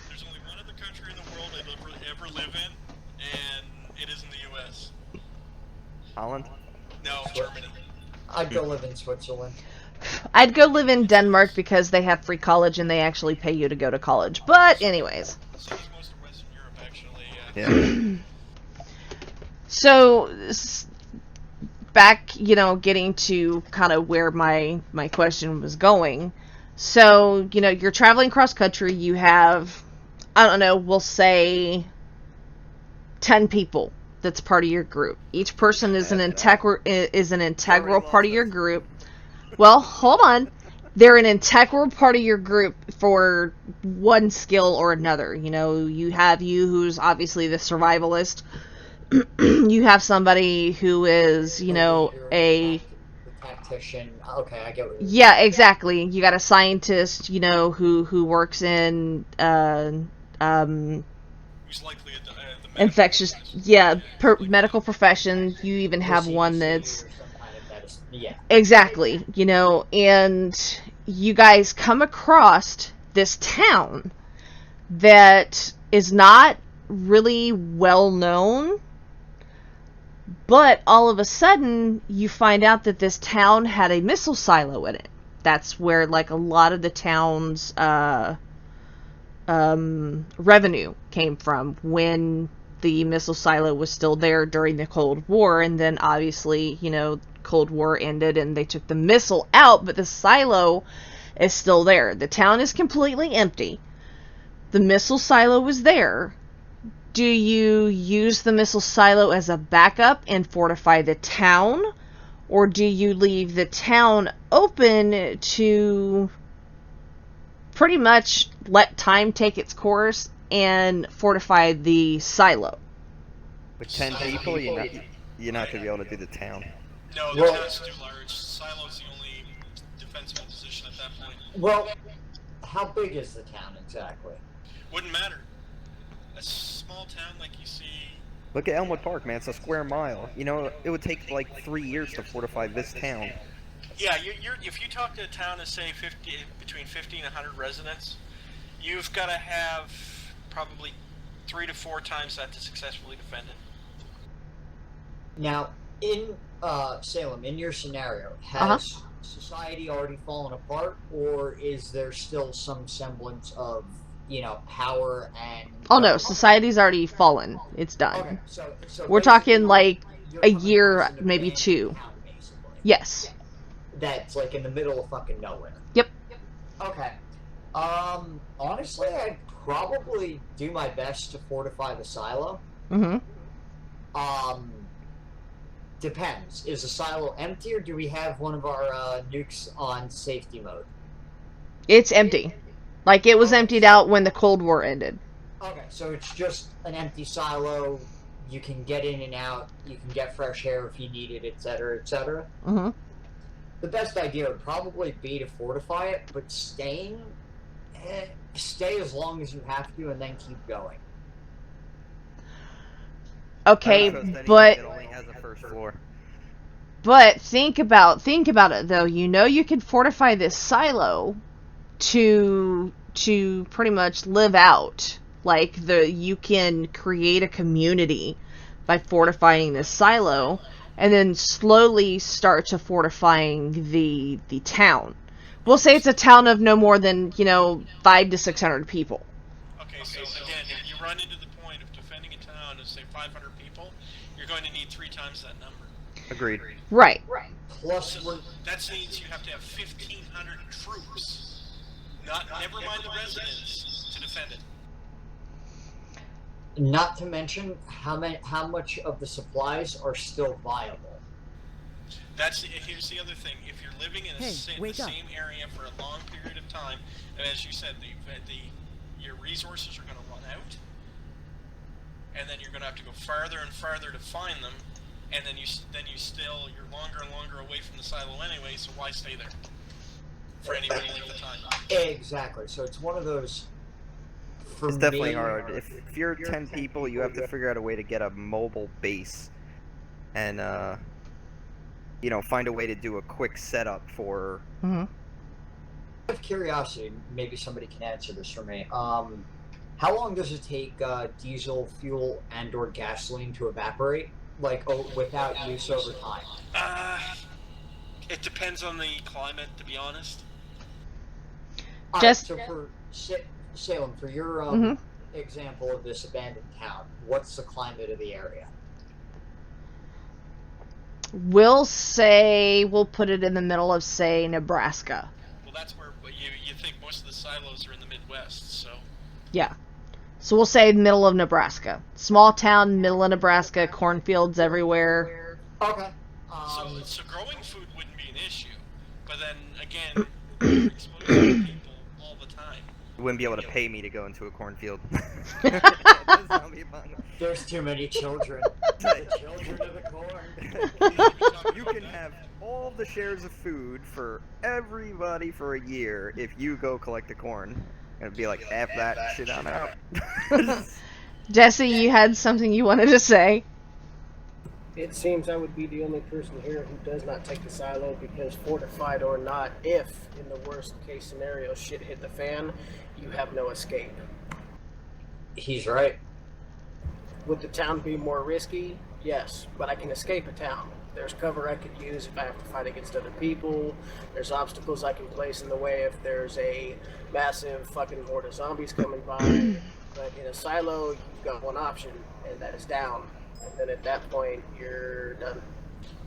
S3: there's only one other country in the world I'd ever live in, and it is in the U.S.
S4: Holland?
S3: No, Germany.
S2: I'd go live in Switzerland.
S1: I'd go live in Denmark because they have free college and they actually pay you to go to college. But anyways.
S3: So is most of Western Europe, actually.
S4: Yeah.
S1: So, back, getting to kind of where my question was going. So, you're traveling cross country, you have, I don't know, we'll say 10 people that's part of your group. Each person is an integral part of your group. Well, hold on. They're an integral part of your group for one skill or another. You have who's obviously the survivalist. You have somebody who is,
S2: The tactician. Okay, I get what you're
S1: yeah, exactly. You got a scientist, who works in
S3: Who's likely the medical
S1: infectious,
S3: profession.
S1: medical profession. You even have
S2: the
S1: one
S2: CDC
S1: that's
S2: or some kind of medicine. Yeah.
S1: exactly, and you guys come across this town that is not really well known. But all of a sudden, you find out that this town had a missile silo in it. That's where, like, a lot of the town's revenue came from when the missile silo was still there during the Cold War. And then, obviously, Cold War ended and they took the missile out, but the silo is still there. The town is completely empty. The missile silo was there. Do you use the missile silo as a backup and fortify the town? Or do you leave the town open to pretty much let time take its course and fortify the silo?
S4: With 10 people, you're not going to be able to do the town.
S3: No, the
S2: Well-
S3: town's too large. Silo's the only defensible position at that point.
S2: Well, how big is the town exactly?
S3: Wouldn't matter. A small town like you see.
S4: Look at Elmwood Park, man. It's a square mile. It would take like 3 years to fortify this town.
S3: Yeah, if you talk to a town of say between 50 and 100 residents, you've got to have probably 3 to 4 times that to successfully defend it.
S2: Now, in Salem, in your scenario, has society already fallen apart, or is there still some semblance of, power and...
S1: Oh no, society's already fallen. It's done.
S2: Okay, so
S1: We're
S2: basically,
S1: talking like
S2: you're
S1: a
S2: coming
S1: year,
S2: across an
S1: maybe
S2: abandoned
S1: 2.
S2: town, basically.
S1: Yes.
S2: That's like in the middle of fucking nowhere.
S1: Yep.
S2: Okay. Honestly, I'd probably do my best to fortify the silo.
S1: Mm-hmm.
S2: Depends. Is the silo empty, or do we have one of our nukes on safety mode?
S1: It's empty. Like, it was emptied out when the Cold War ended.
S2: Okay, so it's just an empty silo. You can get in and out. You can get fresh air if you need it, etc., etc.
S1: Mm-hmm.
S2: The best idea would probably be to fortify it, but stay as long as you have to, and then keep going.
S1: Okay,
S4: I don't trust
S1: but
S4: anything that only has a first floor.
S1: But think about it though. You can fortify this silo to pretty much live out. Like you can create a community by fortifying this silo and then slowly start to fortifying the town. We'll say it's a town of no more than 500 to 600 people.
S3: Okay, so again, if you run into the point of defending a town of say 500 people, you're going to need 3 times that number.
S4: Agreed.
S1: Right.
S2: Plus,
S3: So that means you have to have 1,500 troops, never mind the residents, to defend it.
S2: not to mention how much of the supplies are still viable.
S3: Here's the other thing. If you're living in the same area for a long period of time, as you said, your resources are going to run out, and then you're going to have to go farther and farther to find them, and then you're longer and longer away from the silo anyway. So why stay there for any length of time?
S2: Exactly. So it's one of those.
S4: It's definitely hard. If you're 10 people, you have to figure out a way to get a mobile base, and find a way to do a quick setup for.
S1: Mm-hmm.
S2: Out of curiosity, maybe somebody can answer this for me. How long does it take diesel fuel and/or gasoline to evaporate, without use over time?
S3: It depends on the climate, to be honest.
S1: Just
S2: so for Salem, for your example of this abandoned town, what's the climate of the area?
S1: we'll put it in the middle of, say, Nebraska.
S3: Well, that's where you think most of the silos are in the Midwest, so.
S1: Yeah. So we'll say middle of Nebraska. Small town, middle of Nebraska, cornfields everywhere.
S2: Okay.
S3: So growing food wouldn't be an issue, but then again, you're exposed to people all the time.
S4: You wouldn't be able to pay me to go into a cornfield.
S2: There's too many children. The children of the corn.
S4: You can have all the shares of food for everybody for a year if you go collect the corn. And it'd be like, F that shit on out.
S1: Jesse, you had something you wanted to say.
S5: It seems I would be the only person here who does not take the silo because, fortified or not, if, in the worst case scenario, shit hit the fan, you have no escape.
S2: He's right.
S5: Would the town be more risky? Yes, but I can escape a town. There's cover I could use if I have to fight against other people. There's obstacles I can place in the way if there's a massive fucking horde of zombies coming by. But in a silo, you've got one option, and that is down. And then at that point, you're done.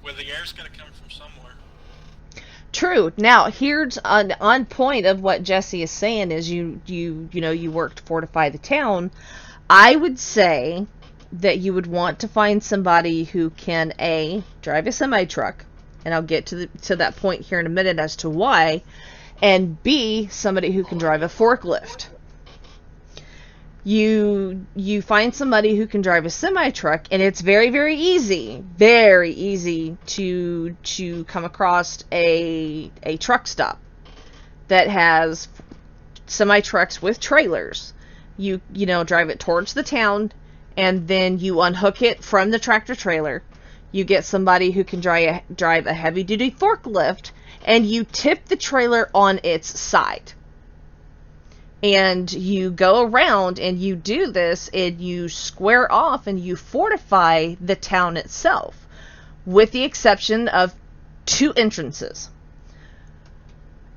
S3: Well, the air's got to come from somewhere.
S1: True. Now, here's on point of what Jesse is saying is you work to fortify the town. I would say that you would want to find somebody who can drive a semi-truck, and I'll get to that point here in a minute as to why, and B, somebody who can drive a forklift. You find somebody who can drive a semi-truck, and it's very, very easy to come across a truck stop that has semi-trucks with trailers. You drive it towards the town, and then you unhook it from the tractor trailer. You get somebody who can drive a heavy-duty forklift, and you tip the trailer on its side. And you go around and you do this, and you square off and you fortify the town itself, with the exception of 2 entrances.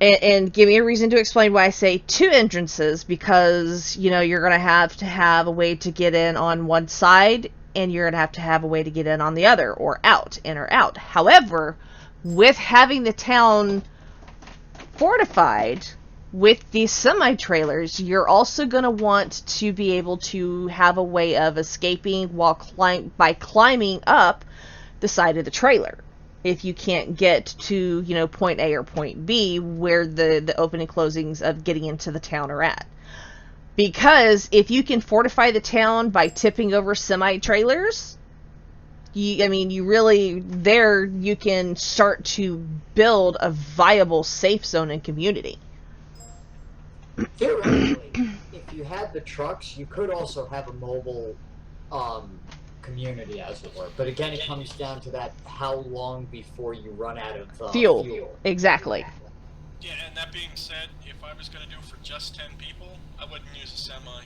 S1: And give me a reason to explain why I say 2 entrances, because, you're going to have a way to get in on one side, and you're going to have a way to get in on the other, or out, in or out. However, with having the town fortified with these semi-trailers, you're also going to want to be able to have a way of escaping by climbing up the side of the trailer. If you can't get to, point A or point B, where the opening closings of getting into the town are at. Because if you can fortify the town by tipping over semi-trailers, you can start to build a viable safe zone and community.
S2: Theoretically, if you had the trucks, you could also have a mobile community, as it were. But again, it comes down to that: how long before you run out of fuel?
S1: Exactly.
S3: Yeah, and that being said, if I was going to do it for just 10 people, I wouldn't use a semi.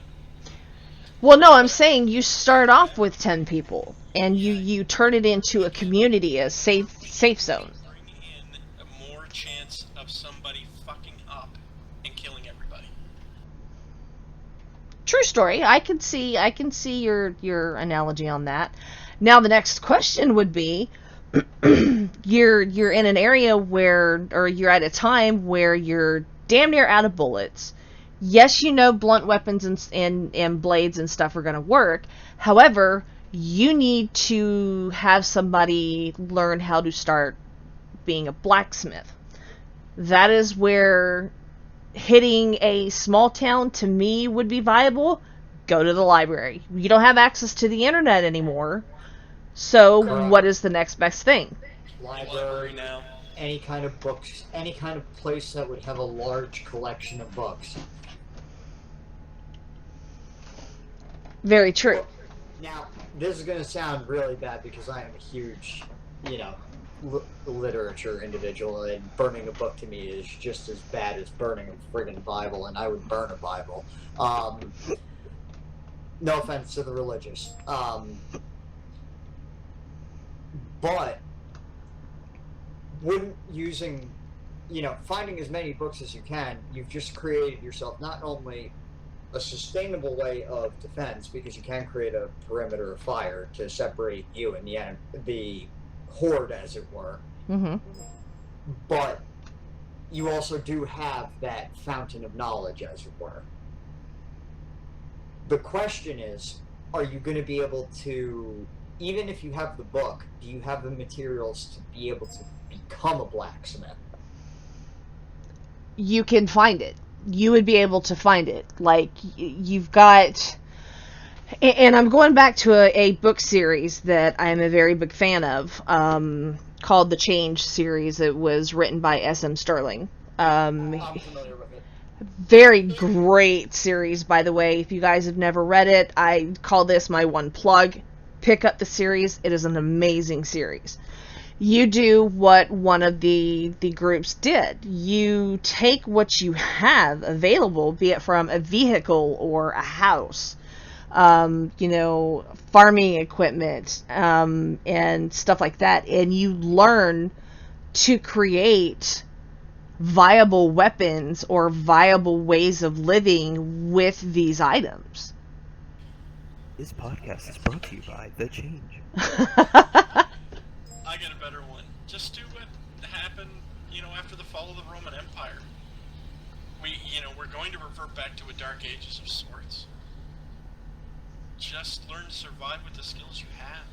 S1: Well, no, I'm saying you start off with 10 people, and you turn it into a community, a safe zone.
S3: Bring in a more chance of somebody fucking up and killing everybody.
S1: True story. I can see your analogy on that. Now the next question would be, you're in an area or you're at a time where you're damn near out of bullets. Yes, blunt weapons and blades and stuff are going to work. However, you need to have somebody learn how to start being a blacksmith. That is where hitting a small town, to me, would be viable. Go to the library. You don't have access to the internet anymore. So what is the next best thing?
S2: Library now. Any kind of books, any kind of place that would have a large collection of books.
S1: Very true.
S2: Now, this is going to sound really bad because I am a huge, literature individual, and burning a book to me is just as bad as burning a friggin' Bible, and I would burn a Bible. No offense to the religious. But wouldn't using, finding as many books as you can, you've just created yourself not only a sustainable way of defense, because you can create a perimeter of fire to separate you and the horde, as it were.
S1: Mm-hmm.
S2: But you also do have that fountain of knowledge, as it were. The question is, are you going to be able to, even if you have the book, do you have the materials to be able to become a blacksmith?
S1: You can find it. You would be able to find it. Like, you've got... And I'm going back to a book series that I'm a very big fan of, called the Change series. It was written by S.M. Sterling.
S2: I'm familiar with it.
S1: Very great series, by the way. If you guys have never read it, I call this my one plug. Pick up the series. It is an amazing series. You do what one of the groups did. You take what you have available, be it from a vehicle or a house, farming equipment, and stuff like that, and you learn to create viable weapons or viable ways of living with these items.
S4: This podcast is brought to you by The Change.
S3: I got a better one. Just do what happened, after the fall of the Roman Empire. We're going to revert back to a dark ages of sorts. Just learn to survive with the skills you have.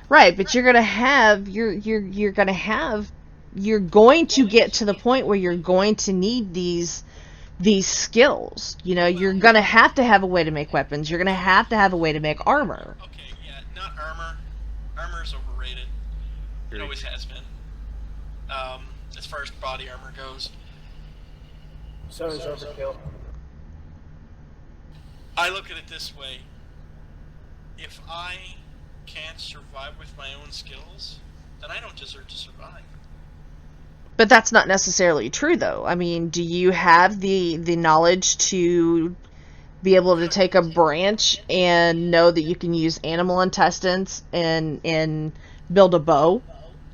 S1: Right, but you're going to get to the point where you're going to need these skills. You're going to have a way to make weapons. You're going to have a way to make armor.
S3: Okay, yeah, not armor. Armor's overrated. It always has been. As far as body armor goes.
S5: So is overkill.
S3: I look at it this way. If I can't survive with my own skills, then I don't deserve to survive.
S1: But that's not necessarily true, though. I mean, do you have the knowledge to be able to take a branch and know that you can use animal intestines and build a bow?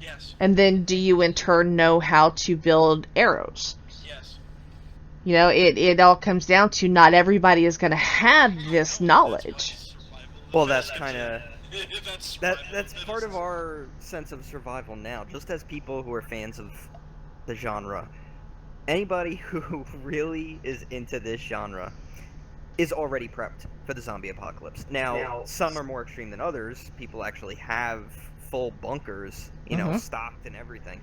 S3: Yes.
S1: And then do you in turn know how to build arrows?
S3: Yes.
S1: It all comes down to not everybody is going to have this knowledge.
S4: Well, that's kind of... That's part of our sense of survival now. Just as people who are fans of the genre, anybody who really is into this genre is already prepped for the zombie apocalypse. Now, some are more extreme than others. People actually have full bunkers, stocked and everything.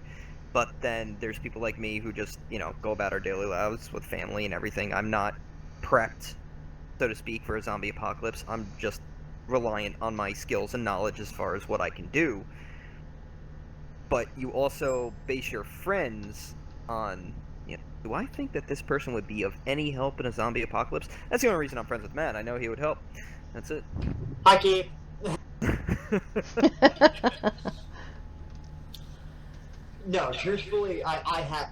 S4: But then there's people like me who just, go about our daily lives with family and everything. I'm not prepped, so to speak, for a zombie apocalypse. I'm just reliant on my skills and knowledge as far as what I can do. But you also base your friends on, do I think that this person would be of any help in a zombie apocalypse? That's the only reason I'm friends with Matt. I know he would help. That's it.
S2: Hi, Keith. No, truthfully, I have...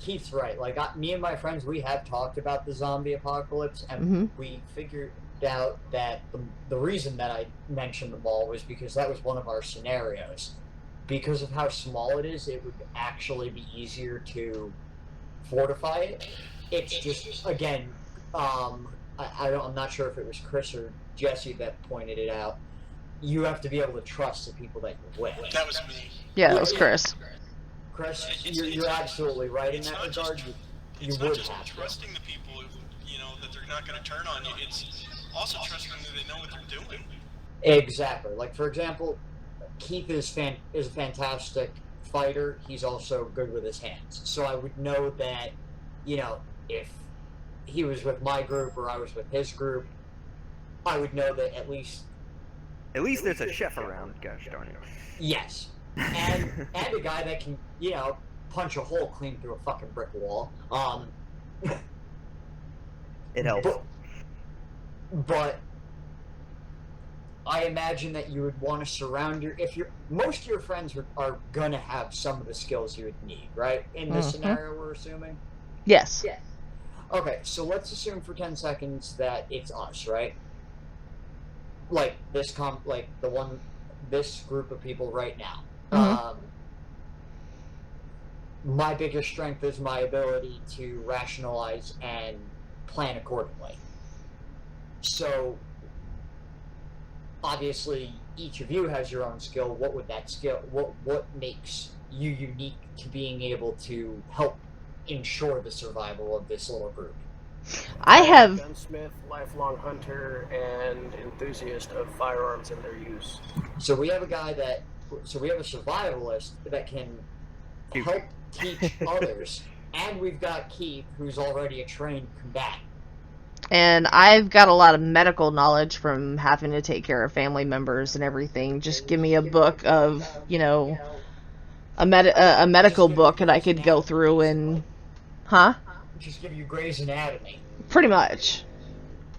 S2: Keith's right. Like, me and my friends, we have talked about the zombie apocalypse, and we figured... out that the reason that I mentioned the mall was because that was one of our scenarios. Because of how small it is, it would actually be easier to fortify it. It's just, again, I'm not sure if it was Chris or Jesse that pointed it out. You have to be able to trust the people that you're with.
S3: That was me.
S1: Yeah, it was Chris.
S2: Chris, you're absolutely right in
S3: It's
S2: that
S3: not
S2: regard.
S3: just-
S2: You
S3: It's
S2: would
S3: not just
S2: have to.
S3: trusting the people, that they're not going to turn on you. It's also trusting that they know what they're doing.
S2: Exactly. Like, for example, Keith is a fantastic fighter. He's also good with his hands. So I would know that, if he was with my group or I was with his group, I would know that at least
S4: there's a chef around, gosh darn it.
S2: yes, and a guy that can punch a hole clean through a fucking brick wall.
S4: It helps.
S2: But I imagine that you would want to surround most of your friends are gonna have some of the skills you would need, right? In this scenario, we're assuming.
S1: Yes.
S2: Okay, so let's assume for 10 seconds that it's us, right? Like this this group of people right now. My biggest strength is my ability to rationalize and plan accordingly. So, obviously, each of you has your own skill. What would that skill? What makes you unique to being able to help ensure the survival of this little group?
S1: I have
S5: gunsmith, lifelong hunter, and enthusiast of firearms and their use.
S2: So we have a survivalist that can help teach others, and we've got Keith, who's already a trained combatant.
S1: And I've got a lot of medical knowledge from having to take care of family members and everything. Just give me a book of, a medical book, and I could go through and,
S2: Just give you Grey's Anatomy.
S1: Pretty much.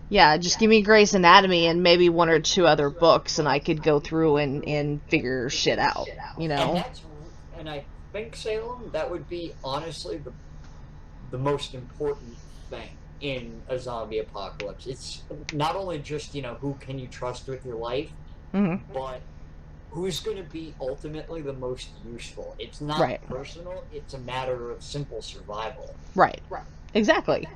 S1: Yeah, just give me Grey's Anatomy and maybe one or two other books, and I could go through and figure shit out,
S2: And I think, Salem, that would be honestly the most important thing in a zombie apocalypse. It's not only just, who can you trust with your life, but who's going to be ultimately the most useful. It's not personal, it's a matter of simple survival.
S1: Right. Exactly.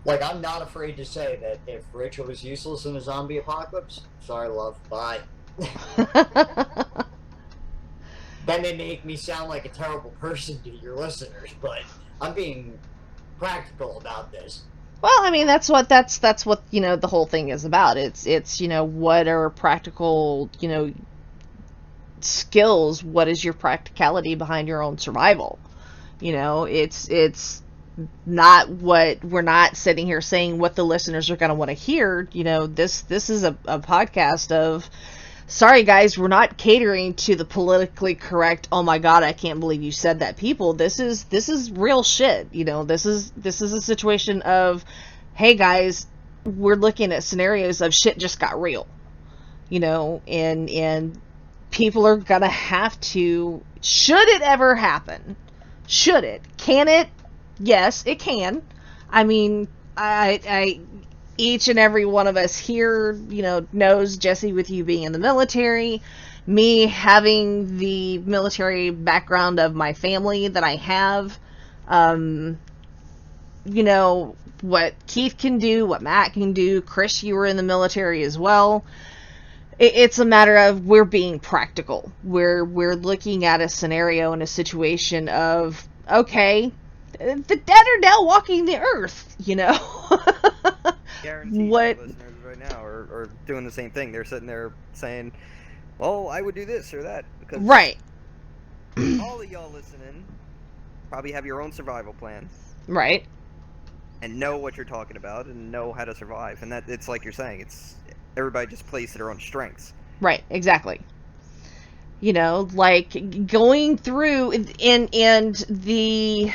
S2: Like, I'm not afraid to say that if Rachel was useless in a zombie apocalypse, sorry, love, bye. Then they make me sound like a terrible person to your listeners, but I'm being practical about this.
S1: Well, I mean, that's what the whole thing is about. It's what are practical, skills, what is your practicality behind your own survival? It's not what we're not sitting here saying what the listeners are going to want to hear. This is a podcast of, sorry guys, we're not catering to the politically correct, oh my god, I can't believe you said that people. This is real shit. This is a situation of, hey guys, we're looking at scenarios of shit just got real. And people are gonna have to, should it ever happen, can it? Yes, it can. I mean, I each and every one of us here, knows, Jesse, with you being in the military, me having the military background of my family that I have, what Keith can do, what Matt can do, Chris, you were in the military as well. It's a matter of we're being practical. We're looking at a scenario and a situation of, okay, the dead are now walking the earth,
S4: Guaranteed
S1: what
S4: listeners right now are doing the same thing. They're sitting there saying, well, I would do this or that, because
S1: right.
S4: all of y'all listening probably have your own survival plans,
S1: Right.
S4: and know what you're talking about and know how to survive. And that, it's like you're saying, it's everybody just plays to their own strengths.
S1: Right, exactly. Like going through and the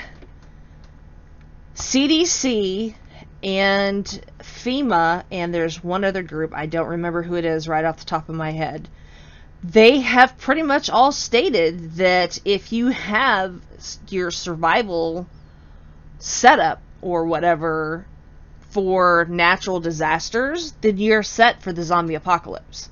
S1: CDC and FEMA, and there's one other group, I don't remember who it is right off the top of my head, they have pretty much all stated that if you have your survival setup or whatever for natural disasters, then you're set for the zombie apocalypse.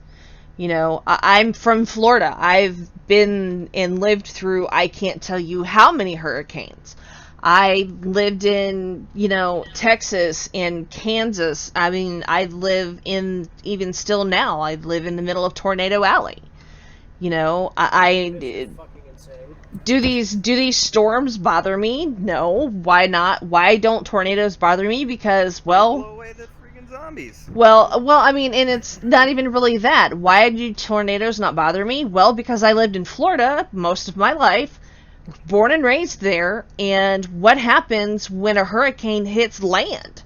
S1: You know, I'm from Florida. I've been and lived through, I can't tell you how many hurricanes. I lived in, you know, Texas and Kansas. I mean, I live in, even still now, I live in the middle of Tornado Alley. You know,
S5: It's fucking insane.
S1: do these storms bother me? No. Why not? Why don't tornadoes bother me? Because, well,
S4: Blow away the freaking zombies.
S1: well, I mean, and it's not even really that. Why do tornadoes not bother me? Well, because I lived in Florida most of my life, born and raised there, and what happens when a hurricane hits land?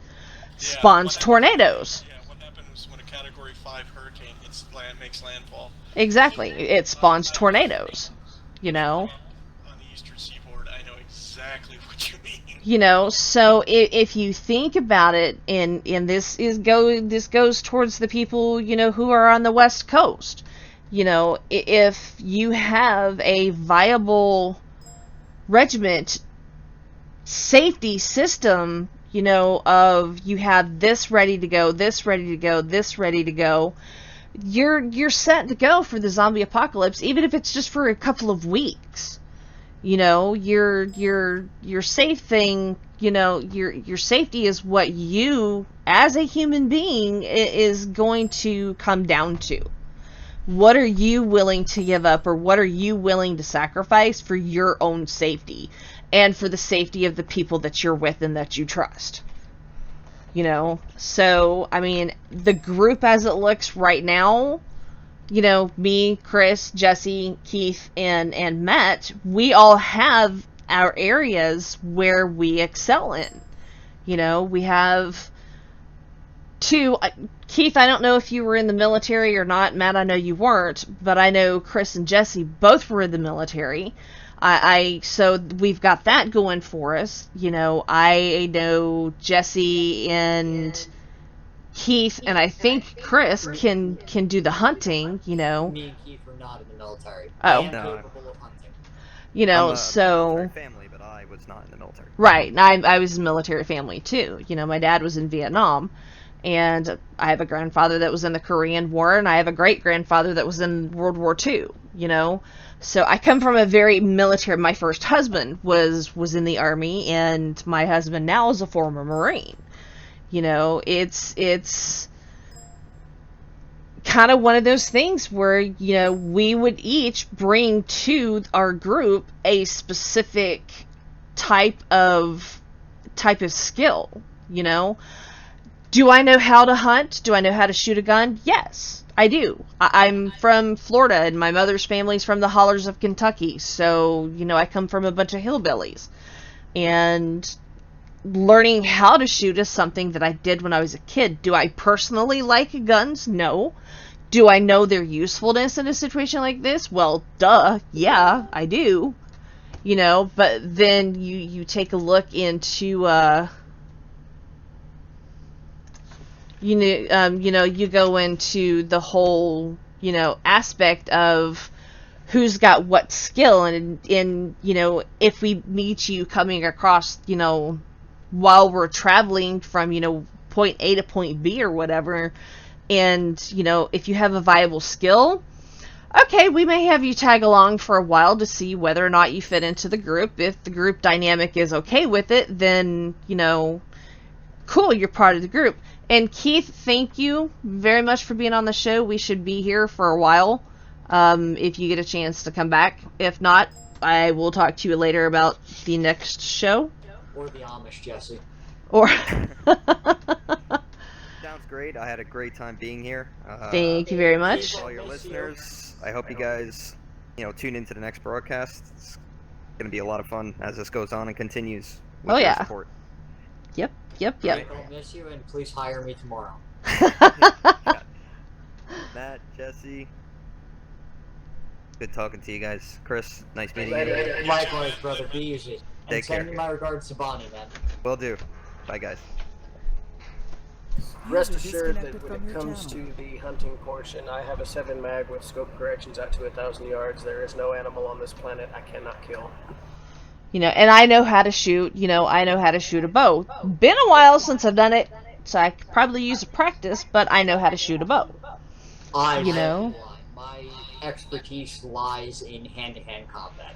S1: Spawns tornadoes.
S3: Yeah, what happens when a Category 5 hurricane makes landfall?
S1: Exactly. It spawns tornadoes. You know?
S3: On the eastern seaboard, I know exactly what you mean.
S1: You know, so if you think about it, and this goes towards the people, you know, who are on the West Coast. You know, if you have a viable regiment safety system, you know, of you have this ready to go, this ready to go, this ready to go, you're set to go for the zombie apocalypse, even if it's just for a couple of weeks. You know, your safe thing, you know, your safety is what you as a human being is going to come down to. What are you willing to give up, or what are you willing to sacrifice for your own safety and for the safety of the people that you're with and that you trust? You know, so, I mean, the group as it looks right now, you know, me, Chris, Jesse, Keith, and Matt, we all have our areas where we excel in. You know, we have two. Keith, I don't know if you were in the military or not. Matt, I know you weren't, but I know Chris and Jesse both were in the military. So we've got that going for us. You know, I know Jesse and Keith, and I think Chris can do the hunting, you know.
S2: Me and Keith were not in the military.
S1: Oh.
S2: I am
S4: No.
S2: capable of hunting.
S1: You know,
S4: I'm a
S1: so...
S4: military family, but I was not in the military.
S1: Right, and I was in military family too. You know, my dad was in Vietnam, and I have a grandfather that was in the Korean War, and I have a great-grandfather that was in World War II, you know. So I come from a very military... My first husband was in the Army, and my husband now is a former Marine. You know, it's kind of one of those things where, you know, we would each bring to our group a specific type of skill, you know. Do I know how to hunt? Do I know how to shoot a gun? Yes, I do. I'm from Florida, and my mother's family's from the hollers of Kentucky, so, you know, I come from a bunch of hillbillies. And learning how to shoot is something that I did when I was a kid. Do I personally like guns? No. Do I know their usefulness in a situation like this? Well, duh, yeah, I do. You know, but then you take a look into, you know, you go into the whole, you know, aspect of who's got what skill, and you know, if we meet you coming across, you know, while we're traveling from, you know, point A to point B or whatever, and, you know, if you have a viable skill, okay, we may have you tag along for a while to see whether or not you fit into the group. If the group dynamic is okay with it, then, you know, cool, you're part of the group. And Keith, thank you very much for being on the show. We should be here for a while, if you get a chance to come back. If not, I will talk to you later about the next show.
S2: Or the Amish, Jesse.
S1: Or
S4: Sounds great. I had a great time being here.
S1: thank you very much.
S4: To all your listeners, I hope you guys, you know, tune into the next broadcast. It's going to be a lot of fun as this goes on and continues. With
S1: Oh,
S4: your
S1: yeah.
S4: Support.
S1: Yep.
S2: I'll miss you, and please hire me tomorrow.
S4: Matt, Jesse, good talking to you guys. Chris, nice meeting
S5: Later.
S4: you.
S2: Likewise, brother. Be easy. And
S4: Take
S2: send
S4: care.
S2: me my regards to Bonnie, man.
S4: Will do. Bye, guys.
S5: Rest assured that when it comes to the hunting portion, I have a 7 mag with scope corrections out to 1,000 yards. There is no animal on this planet I cannot kill.
S1: You know, and I know how to shoot. You know, I know how to shoot a bow. Been a while since I've done it. so I could probably use a practice, but I know how to shoot a bow. You know?
S2: My expertise lies in hand-to-hand combat.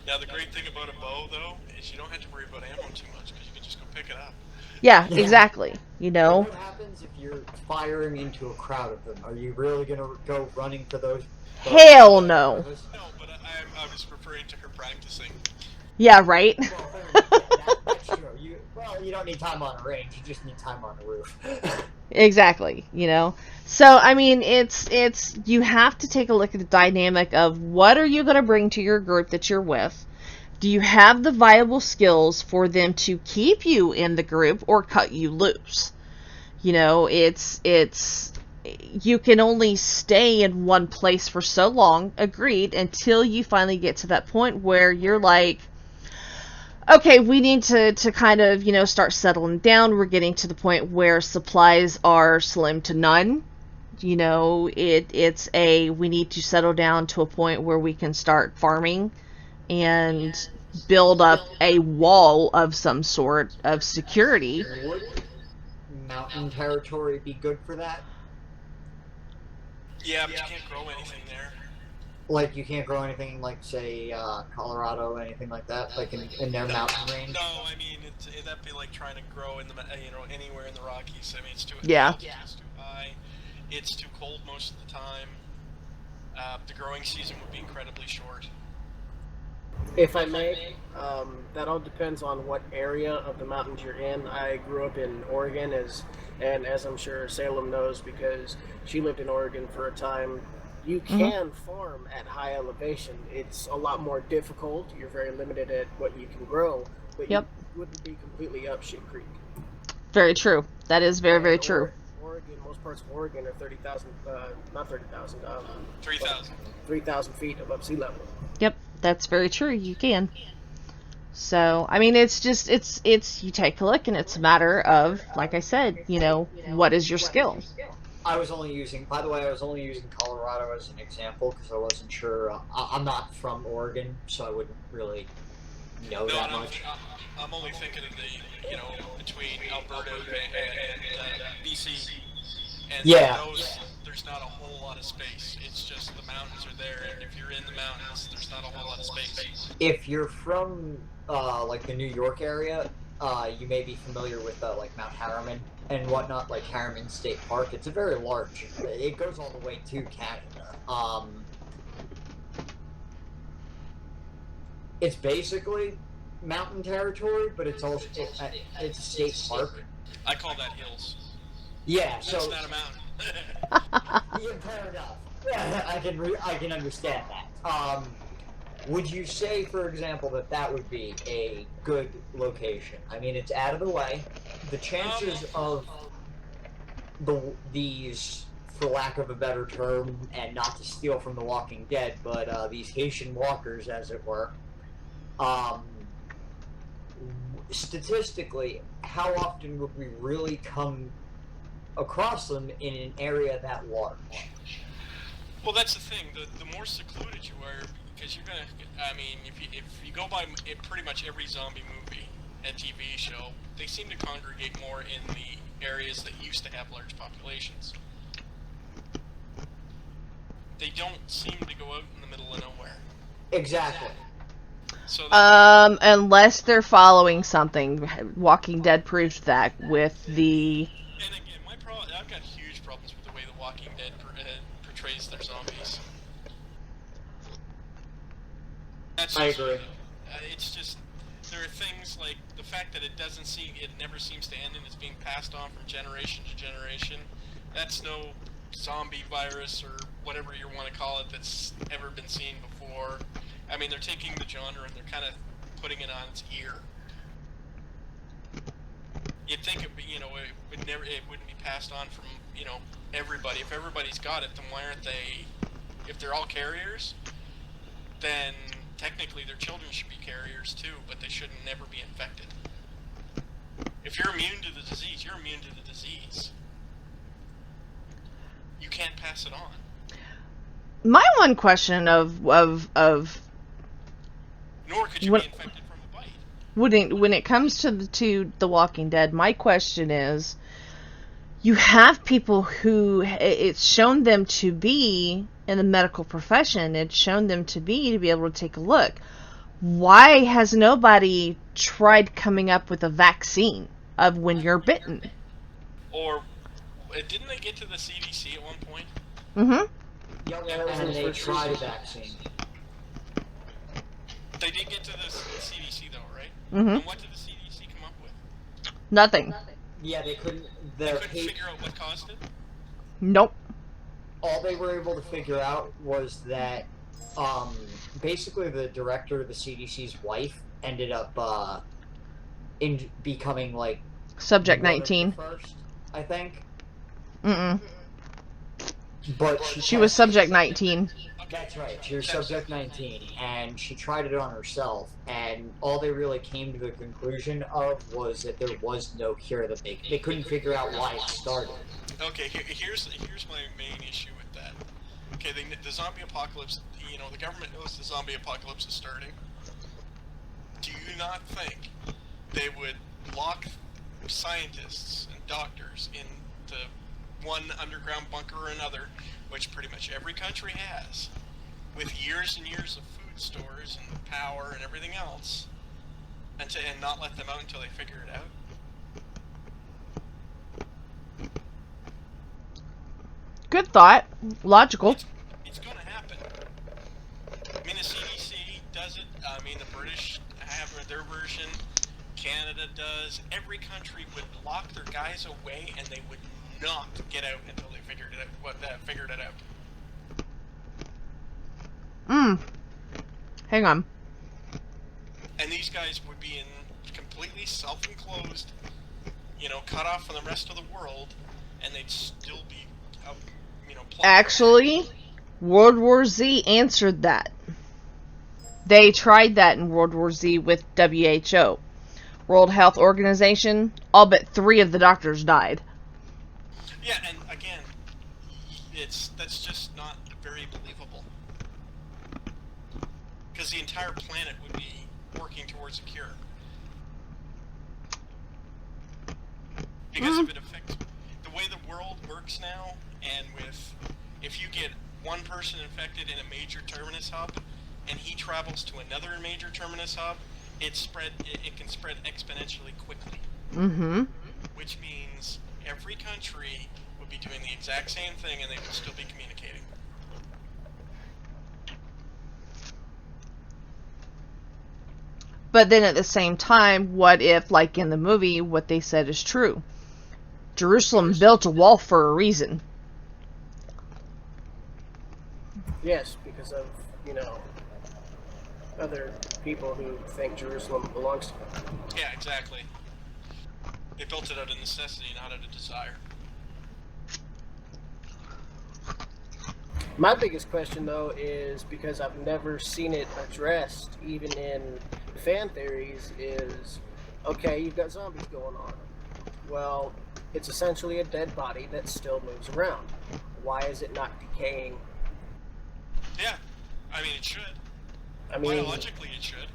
S3: Now, the great thing about a bow, though, is you don't have to worry about ammo too much, because you can just go pick it up.
S1: Yeah, exactly. You know?
S2: What happens if you're firing into a crowd of them? Are you really going to go running for those?
S1: Hell no.
S3: No, but I was referring to her practicing.
S1: Yeah, right?
S2: That's true. You don't need time on a range, you just need time on a roof.
S1: Exactly, you know. So I mean, it's you have to take a look at the dynamic of what are you going to bring to your group that you're with. Do you have the viable skills for them to keep you in the group or cut you loose? You know, it's you can only stay in one place for so long, agreed, until you finally get to that point where you're like, okay, we need to kind of, you know, start settling down. We're getting to the point where supplies are slim to none. You know, we need to settle down to a point where we can start farming and build up a wall of some sort of security.
S2: Would mountain territory be good for that?
S3: Yeah, but you can't grow anything there.
S2: Like, you can't grow anything like, say, Colorado, anything like that, like in their mountain range?
S3: No, I mean, that'd be like trying to grow in the, anywhere in the Rockies. I mean, it's too
S1: Yeah.
S3: It's too high. It's too cold most of the time. The growing season would be incredibly short.
S5: If I may, that all depends on what area of the mountains you're in. I grew up in Oregon, as I'm sure Salem knows because she lived in Oregon for a time. You can farm at high elevation. It's a lot more difficult. You're very limited at what you can grow, but you wouldn't be completely up shit creek.
S1: Very true. That is very, very true.
S5: Oregon, most parts of Oregon are 30,000, not 30,000,
S3: 3,000.
S5: 3,000 feet above sea level.
S1: Yep, that's very true. You can. So, I mean, it's just, you take a look and it's a matter of, like I said, you know, what is your skill?
S2: I was only using Colorado as an example because I wasn't sure. I'm not from Oregon, so I wouldn't really know that much.
S3: I'm only thinking of the, between Alberta and BC. And there's not a whole lot of space. It's just the mountains are there, and if you're in the mountains, there's not a whole lot of space.
S2: If you're from, like, the New York area, you may be familiar with, like, Mount Harriman and whatnot, like Harriman State Park. It's a very large, it goes all the way to Canada. It's basically mountain territory, but it's also, it's a state park.
S3: I call that hills.
S2: Yeah,
S3: That's
S2: so...
S3: not a mountain.
S2: Yeah, fair enough. I can understand that. Would you say, for example, that would be a good location? I mean, it's out of the way. The chances of these, for lack of a better term, and not to steal from The Walking Dead, but these Haitian walkers, as it were, statistically, how often would we really come across them in an area that large?
S3: Well, that's the thing. The more secluded you are, because you're gonna. I mean, if you go by pretty much every zombie movie and TV show, they seem to congregate more in the areas that used to have large populations. They don't seem to go out in the middle of nowhere.
S2: Exactly.
S3: So
S1: unless they're following something. Walking Dead proved that with the...
S3: And again, I've got huge problems with the way The Walking Dead portrays their zombies.
S2: I agree.
S3: It's just, there are things like the fact that it never seems to end and it's being passed on from generation to generation. That's no zombie virus or whatever you want to call it that's ever been seen before. I mean, they're taking the genre and they're kind of putting it on its ear. You'd think it wouldn't be passed on from, everybody. If everybody's got it, then why aren't they? If they're all carriers, then technically their children should be carriers too, but they shouldn't never be infected. If you're immune to the disease, you're immune to the disease. You can't pass it on.
S1: My one question of
S3: Nor could you be infected from a bite.
S1: when it comes to the Walking Dead, my question is, you have people who it's shown them to be in the medical profession. It's shown them to be able to take a look. Why has nobody tried coming up with a vaccine of when you're bitten?
S3: Or didn't they get to the CDC at one point?
S1: Mm-hmm.
S2: Yep, and they tried a vaccine.
S3: They did get to the CDC though, right?
S1: Mm-hmm.
S3: And what did the CDC come up with?
S1: Nothing.
S2: Yeah, they couldn't.
S3: They couldn't figure out what caused it?
S1: Nope.
S2: All they were able to figure out was that, basically the director of the CDC's wife ended up becoming like
S1: Subject
S2: one of the
S1: 19.
S2: first, I think.
S1: Mm-mm.
S2: But
S1: She was subject 19.
S2: That's right. She was subject 19, and she tried it on herself, and all they really came to the conclusion of was that there was no cure. That they couldn't figure out why it started.
S3: Okay, here's my main issue with that. Okay, the zombie apocalypse, you know, the government knows the zombie apocalypse is starting. Do you not think they would lock scientists and doctors into one underground bunker or another, which pretty much every country has, with years and years of food stores and power and everything else, and not let them out until they figure it out?
S1: Good thought. Logical.
S3: It's going to happen. I mean, the CDC does it. I mean, the British have their version. Canada does. Every country would lock their guys away, and they would not get out until they figured it out.
S1: Hang on.
S3: And these guys would be in completely self-enclosed, you know, cut off from the rest of the world, and they'd still be, plugged.
S1: Actually, World War Z answered that. They tried that in World War Z with WHO. World Health Organization, all but 3 of the doctors died.
S3: Yeah, and again, that's just not very believable. Because the entire planet would be working towards a cure. Because if it affects the way the world works now, and if you get one person infected in a major terminus hub, and he travels to another major terminus hub, it can spread exponentially quickly.
S1: Mm-hmm.
S3: Which means every country would be doing the exact same thing, and they would still be communicating.
S1: But then at the same time, what if, like in the movie, what they said is true? Jerusalem built a wall for a reason.
S5: Yes, because of, other people who think Jerusalem belongs to them.
S3: Yeah, exactly. They built it out of necessity, not out of desire.
S5: My biggest question, though, is because I've never seen it addressed, even in fan theories, is, okay, you've got zombies going on. Well, it's essentially a dead body that still moves around. Why is it not decaying?
S3: Yeah, I mean, it should.
S5: I mean,
S3: biologically, it should.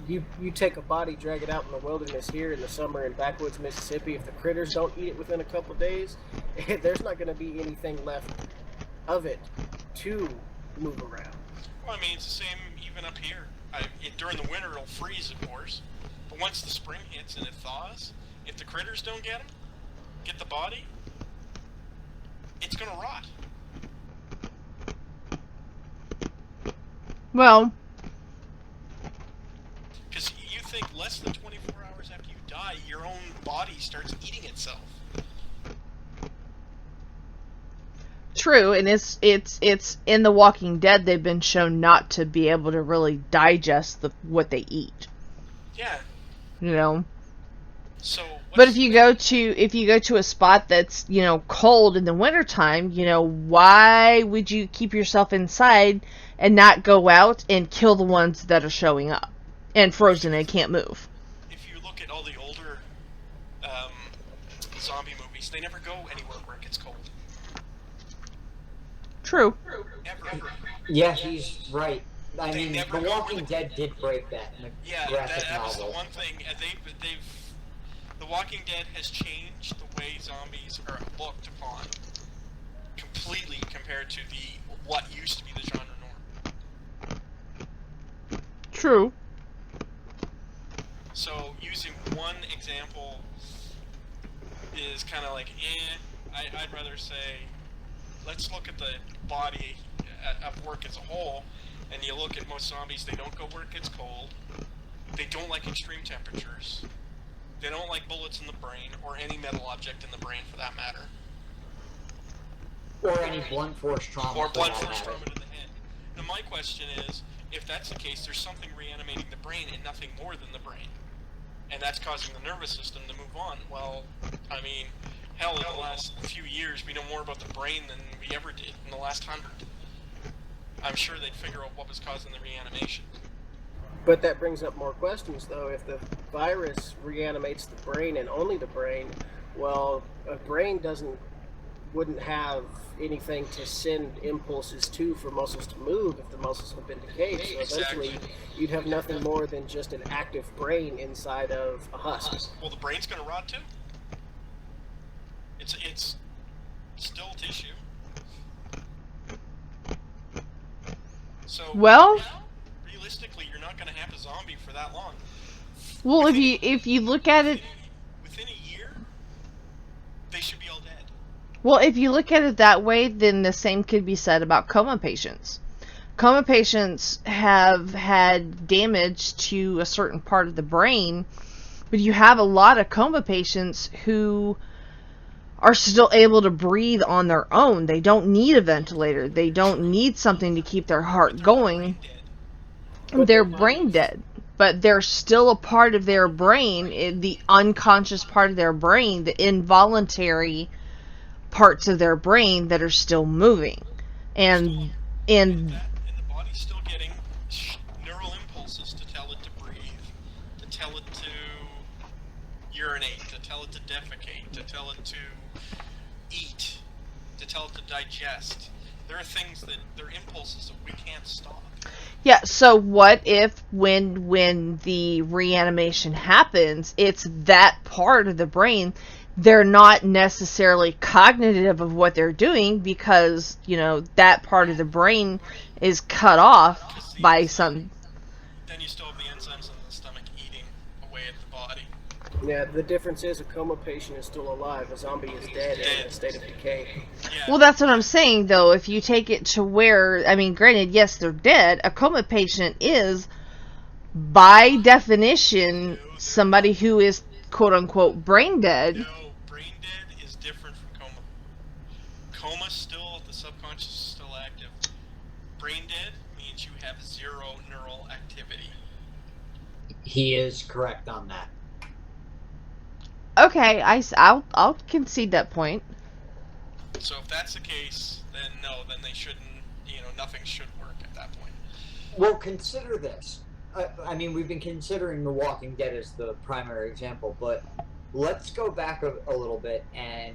S5: You take a body, drag it out in the wilderness here in the summer in backwoods Mississippi. If the critters don't eat it within a couple of days, there's not going to be anything left of it to move around.
S3: Well, I mean, it's the same even up here. During the winter, it'll freeze, of course. But once the spring hits and it thaws, if the critters don't get the body, it's going to rot.
S1: Well,
S3: because you think less than 24 hours after you die, your own body starts eating itself.
S1: true, and it's in The Walking Dead. They've been shown not to be able to really digest what they eat.
S3: Yeah. So.
S1: But if you go to a spot that's cold in the wintertime, why would you keep yourself inside and not go out and kill the ones that are showing up and frozen and can't move?
S3: If you look at all the older zombie movies, they never go anywhere where it gets cold.
S1: True.
S3: Ever.
S2: Yeah, he's right. I
S3: They
S2: mean,
S3: never
S2: The
S3: go
S2: Walking
S3: where
S2: Dead did break that in the
S3: Yeah,
S2: graphic
S3: that was the
S2: novel.
S3: one thing. The Walking Dead has changed the way zombies are looked upon completely compared to what used to be the genre norm.
S1: True.
S3: So using one example is kind of like, I'd rather say, let's look at the body of work as a whole, and you look at most zombies, they don't go where it gets cold, they don't like extreme temperatures, they don't like bullets in the brain, or any metal object in the brain for that matter.
S2: Or any blunt force trauma.
S3: Or blunt force trauma to the head. Now my question is, if that's the case, there's something reanimating the brain and nothing more than the brain. And that's causing the nervous system to move on. Well, I mean, hell, in the last few years, we know more about the brain than we ever did in the last 100. I'm sure they'd figure out what was causing the reanimation.
S5: But that brings up more questions, though. If the virus reanimates the brain and only the brain, well, a brain wouldn't have anything to send impulses to for muscles to move if the muscles have been decayed. So eventually, you'd have nothing more than just an active brain inside of a husk.
S3: Well, the brain's going to rot too. It's still tissue. So,
S1: Well,
S3: realistically, you're not going to have a zombie for that long.
S1: well, if you look at it,
S3: within a year, they should be all dead.
S1: well, if you look at it that way, then the same could be said about coma patients. Coma patients have had damage to a certain part of the brain, but you have a lot of coma patients who are still able to breathe on their own. They don't need a ventilator. They don't need something to keep their heart going. They're brain dead, but they're still a part of their brain, the unconscious part of their brain, the involuntary parts of their brain that are still moving. And
S3: And the body's still getting neural impulses to tell it to breathe, to tell it to urinate, to tell it to defecate, to tell it to eat, to tell it to digest. There are things that, they're impulses that we can't stop.
S1: yeah, so what if when the reanimation happens, it's that part of the brain, they're not necessarily cognitive of what they're doing because, that part of the brain is cut off by some...
S3: Then you still have the enzymes in the stomach eating away at the body.
S5: Yeah, the difference is a coma patient is still alive. A zombie is dead and in a state of decay.
S3: Yeah.
S1: Well, that's what I'm saying, though. If you take it to where, granted, yes, they're dead. A coma patient is, by definition, somebody who is, quote-unquote, brain dead.
S3: No, brain dead is different from coma. Coma still, the subconscious is still active. Brain dead means you have zero neural activity.
S2: He is correct on that.
S1: Okay, I'll concede that point.
S3: So if that's the case, then no, then they shouldn't, nothing should work at that point.
S2: Well, consider this. We've been considering The Walking Dead as the primary example, but let's go back a little bit, and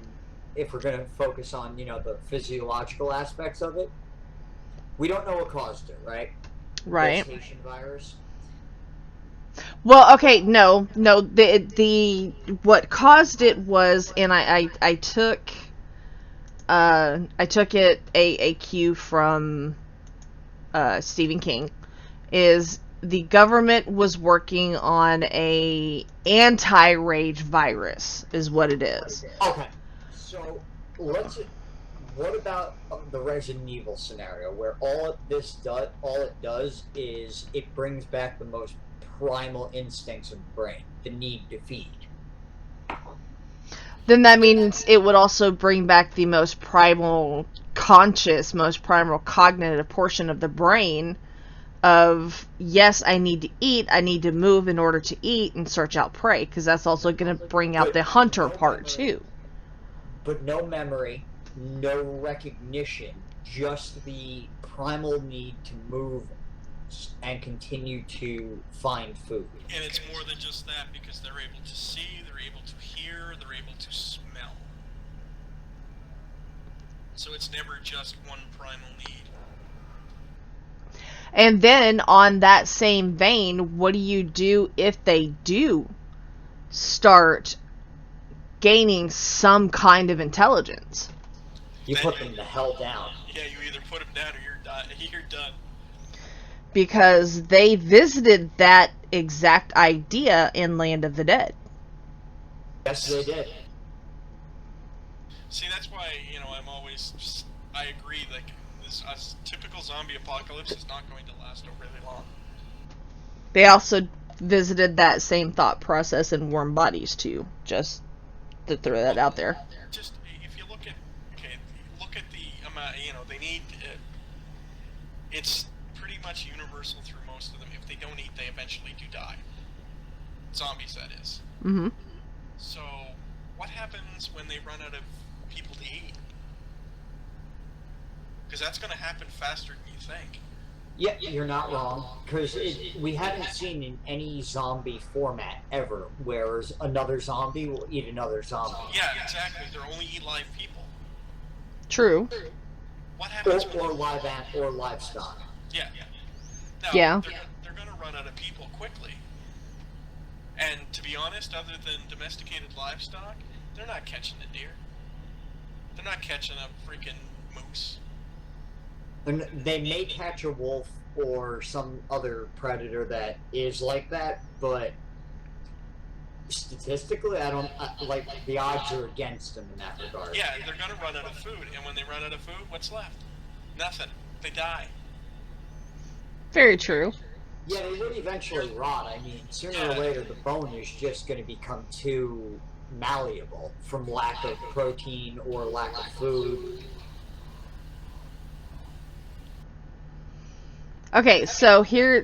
S2: if we're going to focus on, the physiological aspects of it, we don't know what caused it, right?
S1: Right.
S2: Mutation virus.
S1: Well, okay, no, the what caused it was, and I took it a cue from Stephen King, is the government was working on a anti-rage virus, is what it is.
S2: Okay, so what about the Resident Evil scenario, where all it does is it brings back the most primal instincts of the brain, the need to feed.
S1: Then that means it would also bring back the most primal conscious, most primal cognitive portion of the brain of, yes, I need to eat, I need to move in order to eat and search out prey, because that's also going to bring out the hunter part too.
S2: But no memory, no recognition, just the primal need to move and continue to find food.
S3: And it's more than just that, because they're able to see, they're able to hear, they're able to smell. So it's never just one primal need.
S1: And then on that same vein, what do you do if they do start gaining some kind of intelligence.
S2: You put them the hell down.
S3: Yeah, you either put them down or you're done.
S1: Because they visited that exact idea in Land of the Dead.
S2: Yes, they did.
S3: See, that's why, I agree, like, this typical zombie apocalypse is not going to last a really long.
S1: They also visited that same thought process in Warm Bodies, too. Just to throw that out there.
S3: Just, if you look at the amount, they need, it's pretty much universal through most of them. If they don't eat, they eventually do die. Zombies, that is.
S1: Mm-hmm.
S3: So, what happens when they run out of people to eat? Because that's going to happen faster than you think.
S2: Yeah, you're not wrong. Because we haven't seen in any zombie format ever where another zombie will eat another zombie.
S3: Yeah, exactly. They only eat live people.
S1: True.
S3: What happens
S2: Or livestock.
S3: Yeah. Now,
S1: Yeah.
S3: They're going to run out of people quickly. And to be honest, other than domesticated livestock, they're not catching a deer. They're not catching a freaking moose.
S2: And they may catch a wolf or some other predator that is like that, but statistically, the odds are against them in that regard.
S3: Yeah, they're going to run out of food, and when they run out of food, what's left? Nothing. They die.
S1: Very true.
S2: Yeah, they would eventually rot. I mean, sooner or later, the bone is just going to become too malleable from lack of protein or lack of food.
S1: Okay, so here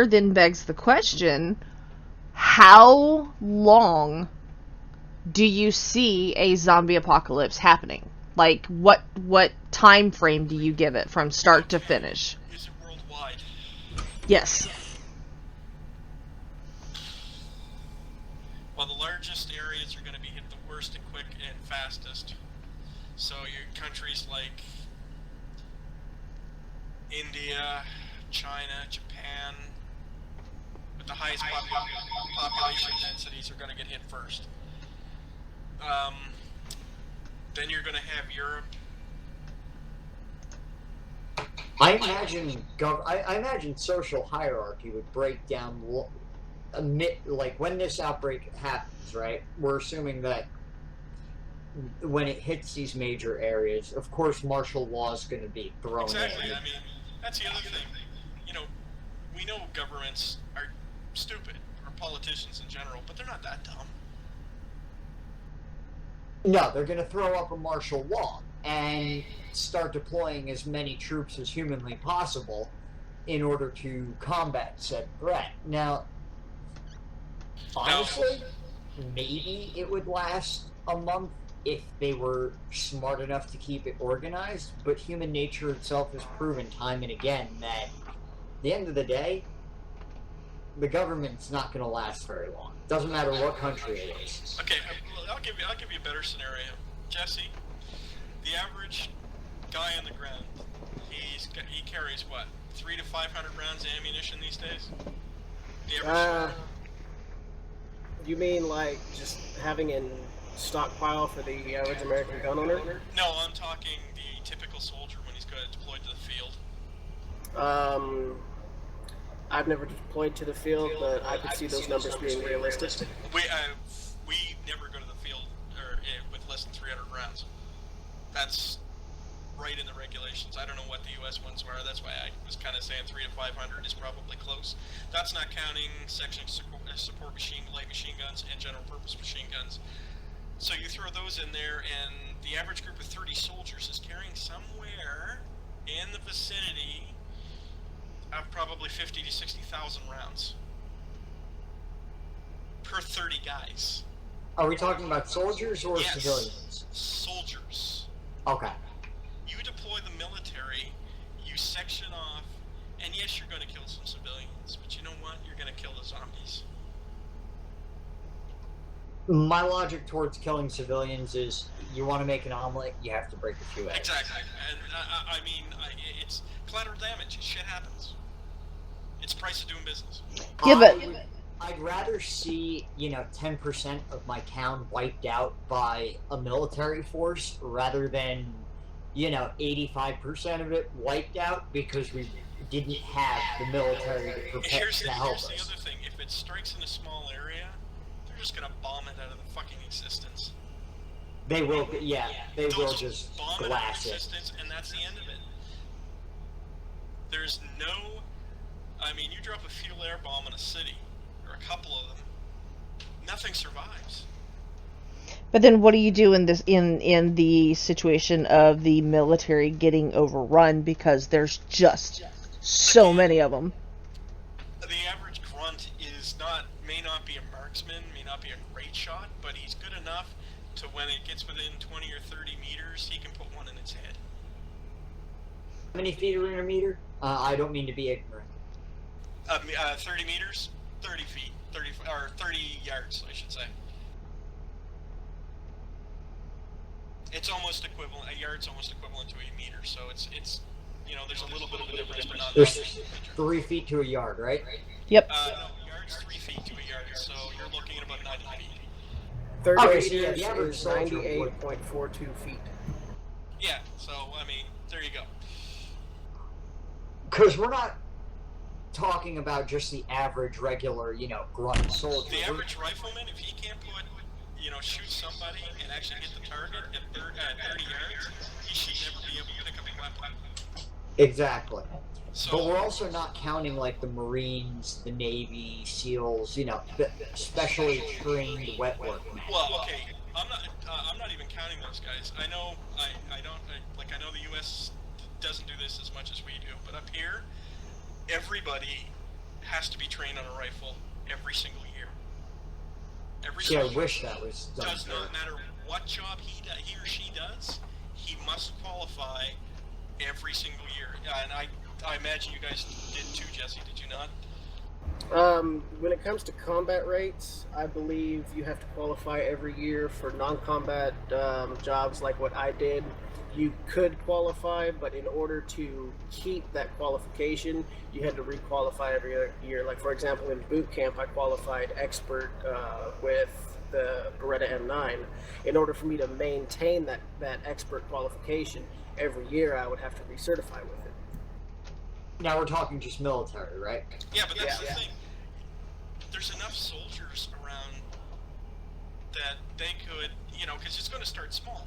S1: then begs the question, how long do you see a zombie apocalypse happening? Like, what time frame do you give it from start to finish?
S3: Is it worldwide?
S1: Yes.
S3: Well, the largest areas are going to be hit the worst and quick and fastest. So your countries like India, China, Japan, with the highest population densities are going to get hit first. Then you're going to have Europe.
S2: I imagine social hierarchy would break down. Like when this outbreak happens, right? We're assuming that when it hits these major areas, of course, martial law is going to be thrown
S3: Exactly.
S2: in.
S3: I mean, that's the other thing. We know governments are stupid, or politicians in general, but they're not that dumb.
S2: No, they're going to throw up a martial law and start deploying as many troops as humanly possible in order to combat said threat. Now, honestly, maybe it would last a month if they were smart enough to keep it organized, but human nature itself has proven time and again that at the end of the day, the government's not going to last very long. Doesn't matter what country it is.
S3: Okay, I'll give you a better scenario. Jesse, the average guy on the ground, he carries what, 300 to 500 rounds of ammunition these days? The average.
S5: You mean like just having a stockpile for the average American gun owner?
S3: No, I'm talking the typical soldier when he's deployed to the field.
S5: I've never deployed to the field, but I could see those numbers being realistic.
S3: We never go to the field with less than 300 rounds. That's right in the regulations. I don't know what the U.S. ones were. That's why I was kind of saying 300 to 500 is probably close. That's not counting section support light machine guns and general purpose machine guns. So you throw those in there, and the average group of 30 soldiers is carrying somewhere in the vicinity of probably 50 to 60,000 rounds per 30 guys.
S2: Are we talking about soldiers or
S3: Yes.
S2: civilians?
S3: Soldiers.
S2: Okay.
S3: You deploy the military, you section off, and yes, you're going to kill some civilians, but you know what? You're going to kill the zombies.
S2: My logic towards killing civilians is you want to make an omelet, you have to break a few eggs.
S3: Exactly. And I mean, it's collateral damage. Shit happens. It's the price of doing business.
S1: Yeah, but
S2: I'd rather see, 10% of my town wiped out by a military force rather than, 85% of it wiped out because we didn't have the military to prepare to help
S3: Here's the
S2: us.
S3: other thing. If it strikes in a small area, they're just gonna bomb it out of the fucking existence.
S2: They will, they
S3: They'll
S2: will just
S3: bomb it out of
S2: glass it.
S3: existence, and that's the end of it. There's no... I mean, you drop a fuel air bomb in a city, or a couple of them, nothing survives.
S1: But then what do you do in this in the situation of the military getting overrun because there's just so many of them?
S3: The average grunt may not be a marksman, may not be a great shot, but he's good enough to when it gets within 20 or 30 meters, he can put one in its head.
S2: How many feet are in a meter? I don't mean to be ignorant.
S3: 30 meters? 30 feet. 30 yards, I should say. It's almost equivalent. A yard's almost equivalent to a meter, so it's there's a little bit of a difference, but not
S2: There's
S3: that major.
S2: 3 feet to a yard, right?
S1: Yep.
S3: No, yard's 3 feet to a yard, so you're looking at about 90 feet.
S5: 30
S2: Okay, so
S5: meters
S2: the average
S5: is
S2: soldier would-
S5: 98.42 feet.
S3: Yeah, so, I mean, there you go.
S2: Because we're not talking about just the average, regular, grunt soldier.
S3: The average rifleman, if he can't put, shoot somebody and actually hit the target at 30 yards, he should never be able to pick up a weapon.
S2: Exactly.
S3: So,
S2: But we're also not counting, like, the Marines, the Navy, SEALs, the specially trained wet work men.
S3: well, okay, I'm not even counting those guys. I know, I know the U.S. doesn't do this as much as we do, but up here, everybody has to be trained on a rifle every single year. Every
S2: See, I
S3: single
S2: wish that was done.
S3: does not matter what job he or she does, he must qualify every single year. And I imagine you guys did too, Jesse, did you not?
S5: When it comes to combat rates, I believe you have to qualify every year. For non-combat jobs like what I did, you could qualify, but in order to keep that qualification, you had to requalify every year. Like, for example, in boot camp, I qualified expert with the Beretta M9. In order for me to maintain that expert qualification, every year I would have to recertify with it.
S2: Now we're talking just military, right?
S3: Yeah, but that's
S5: Yeah.
S3: the thing. There's enough soldiers around that they could, because it's going to start small.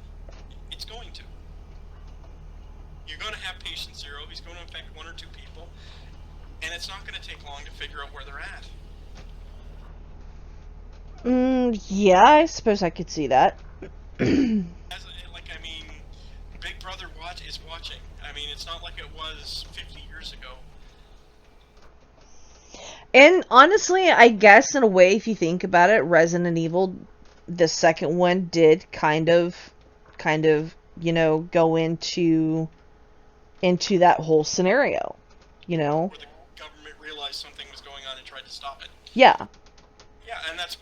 S3: It's going to. You're going to have patient zero. He's going to infect 1 or 2 people. And it's not going to take long to figure out where they're at.
S1: Yeah, I suppose I could see that.
S3: Big Brother is watching. I mean, it's not like it was 50 years ago.
S1: And honestly, I guess in a way, if you think about it, Resident Evil, the second one, did kind of, go into that whole scenario,
S3: Where the government realized something was going on and tried to stop it.
S1: Yeah.
S3: Yeah, and that's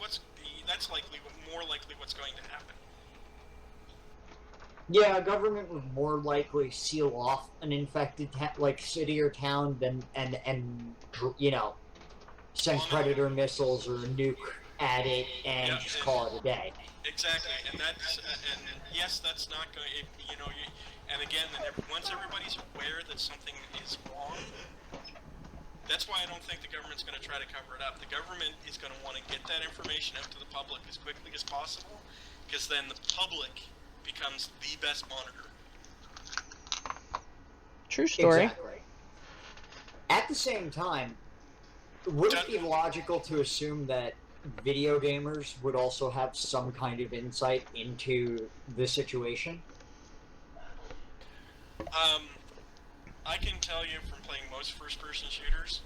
S3: more likely what's going to happen.
S2: Yeah, government would more likely seal off an infected city or town than and send predator missiles or a nuke at it and just call it a day.
S3: Exactly, and yes, that's not going. And again, once everybody's aware that something is wrong, that's why I don't think the government's going to try to cover it up. The government is going to want to get that information out to the public as quickly as possible, because then the public becomes the best monitor.
S1: True story.
S2: Exactly. At the same time, would it be logical to assume that video gamers would also have some kind of insight into the situation?
S3: I can tell you from playing most first-person shooters,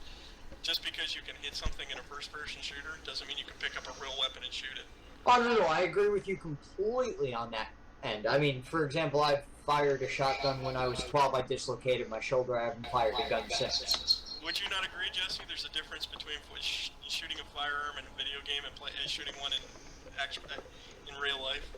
S3: just because you can hit something in a first-person shooter doesn't mean you can pick up a real weapon and shoot it.
S2: Oh, no, I agree with you completely on that end. I mean, for example, I fired a shotgun when I was 12. I dislocated my shoulder. I haven't fired a gun since.
S3: Would you not agree, Jesse? There's a difference between shooting a firearm in a video game and shooting one in real life.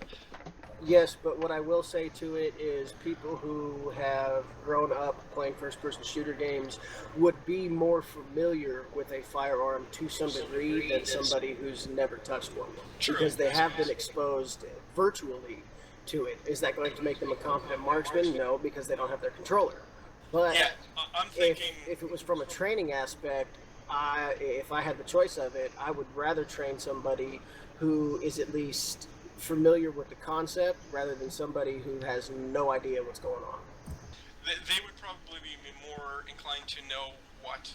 S5: Yes, but what I will say to it is people who have grown up playing first-person shooter games would be more familiar with a firearm to some degree than somebody who's never touched one,
S3: True.
S5: because they have been exposed virtually to it. Is that going to make them a competent marksman? No, because they don't have their controller. But
S3: Yeah, I'm thinking.
S5: if it was from a training aspect, if I had the choice of it, I would rather train somebody who is at least familiar with the concept rather than somebody who has no idea what's going on.
S3: They would probably be more inclined to know what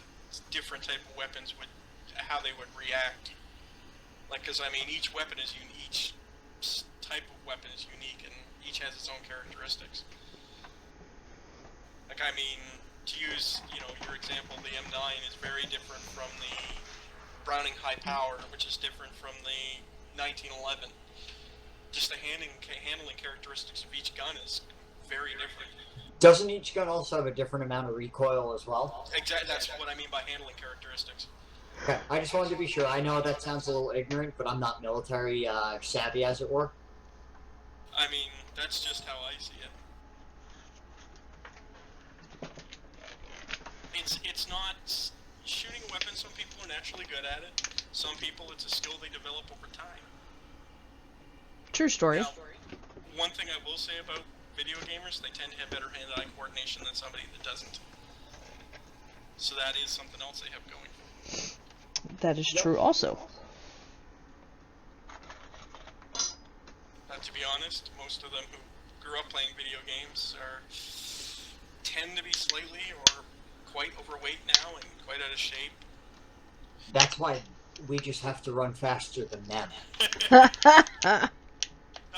S3: different type of weapons would, how they would react. Like, because I mean, each weapon is unique. Each type of weapon is unique, and each has its own characteristics. Like, I mean, to use, your example, the M9 is very different from the Browning High Power, which is different from the 1911. Just the handling characteristics of each gun is very different.
S2: Doesn't each gun also have a different amount of recoil as well?
S3: Exactly, that's what I mean by handling characteristics.
S2: Okay, I just wanted to be sure. I know that sounds a little ignorant, but I'm not military savvy, as it were.
S3: I mean, that's just how I see it. It's not shooting a weapon. Some people are naturally good at it. Some people, it's a skill they develop over time.
S1: True story.
S3: Now, one thing I will say about video gamers, they tend to have better hand-eye coordination than somebody that doesn't. So that is something else they have going for them.
S1: That is true also.
S3: To be honest, most of them who grew up playing video games tend to be slightly or quite overweight now and quite out of shape.
S2: That's why we just have to run faster than them.
S3: Not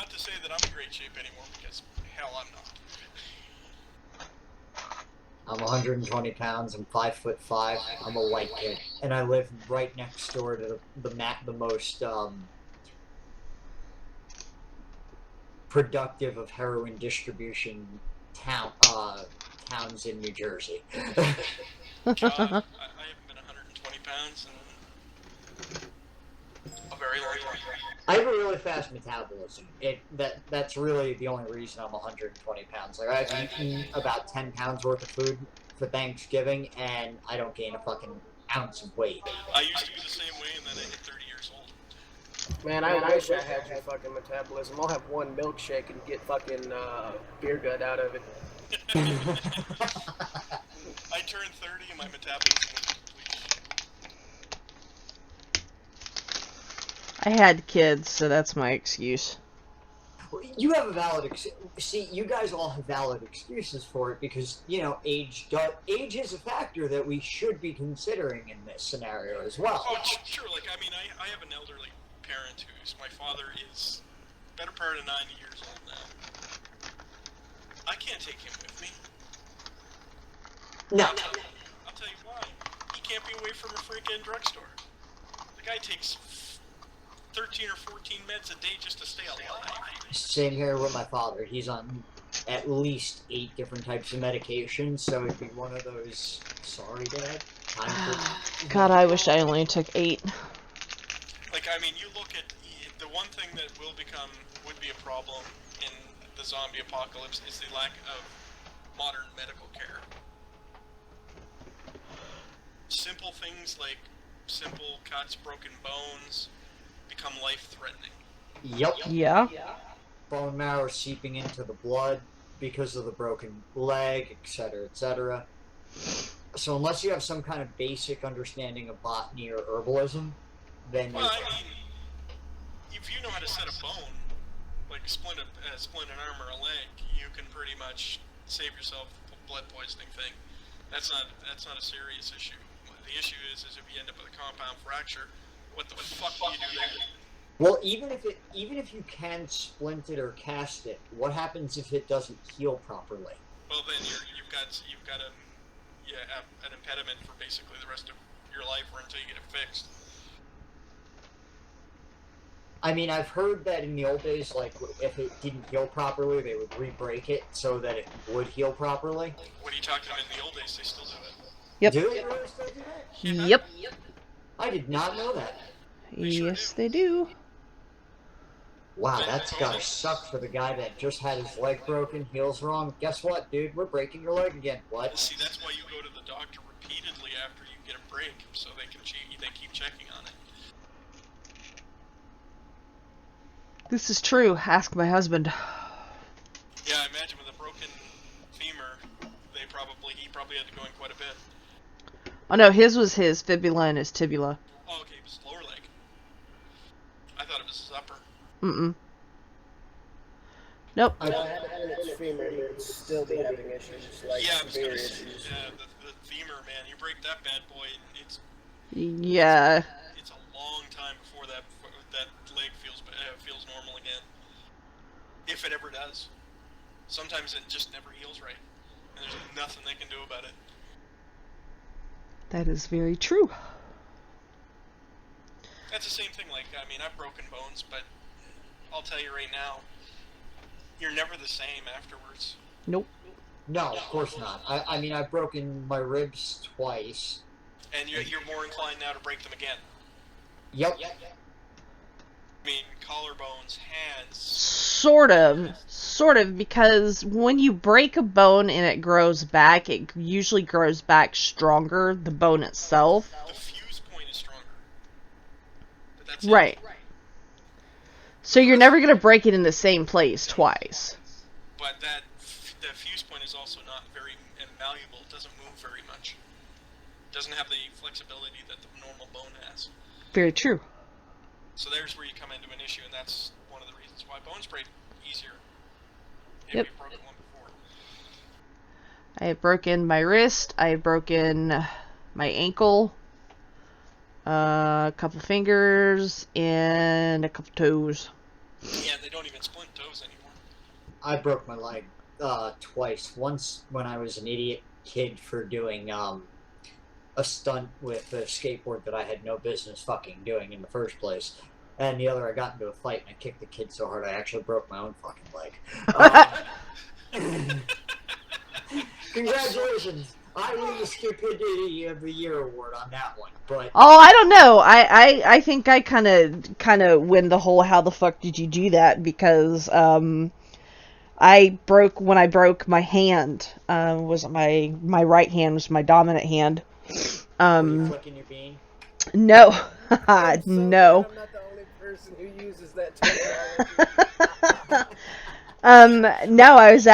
S3: to say that I'm in great shape anymore, because hell, I'm not.
S2: I'm 120 pounds, I'm 5'5", I'm a white kid, and I live right next door to the most productive of heroin distribution towns in New Jersey.
S3: God, I haven't been 120 pounds in a very long time.
S2: I have a really fast metabolism. That's really the only reason I'm 120 pounds. Like, I've eaten about 10 pounds worth of food for Thanksgiving, and I don't gain a fucking ounce of weight.
S3: I used to be the same way, and then I hit 30 years old.
S5: Man, I wish I had your fucking metabolism. I'll have one milkshake and get fucking beer gut out of it.
S3: I turned 30 and my metabolism was complete.
S1: I had kids, so that's my excuse.
S2: You have a valid see, you guys all have valid excuses for it because, age is a factor that we should be considering in this scenario as well.
S3: Oh, sure. Like, I mean, I have an elderly parent my father is better part of 90 years old now. I can't take him with me.
S2: No.
S3: I'll tell you why. He can't be away from a freaking drugstore. The guy takes 13 or 14 meds a day just to stay alive.
S2: Same here with my father. He's on at least 8 different types of medications, so it'd be one of those, sorry, Dad, time for...
S1: God, I wish I only took 8.
S3: Like, I mean, you look at the one thing that would be a problem in the zombie apocalypse is the lack of modern medical care. Simple things like simple cuts, broken bones become life-threatening.
S2: Yep.
S1: Yeah.
S2: Bone marrow seeping into the blood because of the broken leg, etc., etc. So unless you have some kind of basic understanding of botany or herbalism, then
S3: well, I mean, if you know how to set a bone, like split an arm or a leg, you can pretty much save yourself the blood poisoning thing. That's not a serious issue. The issue is if you end up with a compound fracture, what the fuck do you do there?
S2: Well, even if you can splint it or cast it, what happens if it doesn't heal properly?
S3: Well, then you've got an impediment for basically the rest of your life, or until you get it fixed.
S2: I mean, I've heard that in the old days, like, if it didn't heal properly, they would re-break it so that it would heal properly.
S3: What are you talking about? In the old days, they still do it.
S1: Yep.
S2: Do they really still do that?
S1: Yep.
S2: I did not know that.
S1: Yes, they do.
S2: Wow, that's gotta suck for the guy that just had his leg broken, heels wrong. Guess what, dude? We're breaking your leg again. What?
S3: See, that's why you go to the doctor repeatedly after you get a break, so they keep checking on it.
S1: This is true. Ask my husband.
S3: Yeah, I imagine with a broken femur, he probably had to go in quite a bit.
S1: Oh no, his was his fibula and his tibula.
S3: Oh, okay, it was his lower leg. I thought it was his upper.
S1: Mm-mm. Nope.
S5: If I had to add its femur, he would still be having issues, like
S3: Yeah, I was
S5: severe
S3: gonna say,
S5: issues.
S3: yeah, the femur, man, you break that bad boy, it's
S1: Yeah.
S3: it's a long time before that leg feels normal again. If it ever does. Sometimes it just never heals right, and there's nothing they can do about it.
S1: That is very true.
S3: That's the same thing, like, I mean, I've broken bones, but I'll tell you right now, you're never the same afterwards.
S1: Nope.
S2: No, of course not. I mean, I've broken my ribs twice.
S3: And you're more inclined now to break them again.
S2: Yep.
S3: I mean, collarbones, hands.
S1: Sort of, because when you break a bone and it grows back, it usually grows back stronger, the bone itself.
S3: The fuse point is stronger. But that's
S1: Right. So you're never going to break it in the same place twice.
S3: But the fuse point is also not very malleable. It doesn't move very much. It doesn't have the flexibility that the normal bone has.
S1: Very true.
S3: So there's where you come into an issue, and that's one of the reasons why bones break easier. If
S1: Yep.
S3: you've broken one before.
S1: I have broken my wrist, I have broken my ankle, a couple fingers, and a couple toes.
S3: Yeah, they don't even splint toes anymore.
S2: I broke my leg twice. Once when I was an idiot kid for doing a stunt with a skateboard that I had no business fucking doing in the first place. And the other, I got into a fight and I kicked the kid so hard I actually broke my own fucking leg. Congratulations! I win the Stupidity of the Year award on that one. But
S1: Oh, I don't know. I think I kind of win the whole how the fuck did you do that, because when I broke my hand, was my right hand was my dominant hand.
S2: were you flicking your bean?
S1: No.
S5: I'm so
S1: No.
S5: glad I'm not the only person who uses that terminology.
S1: No, I was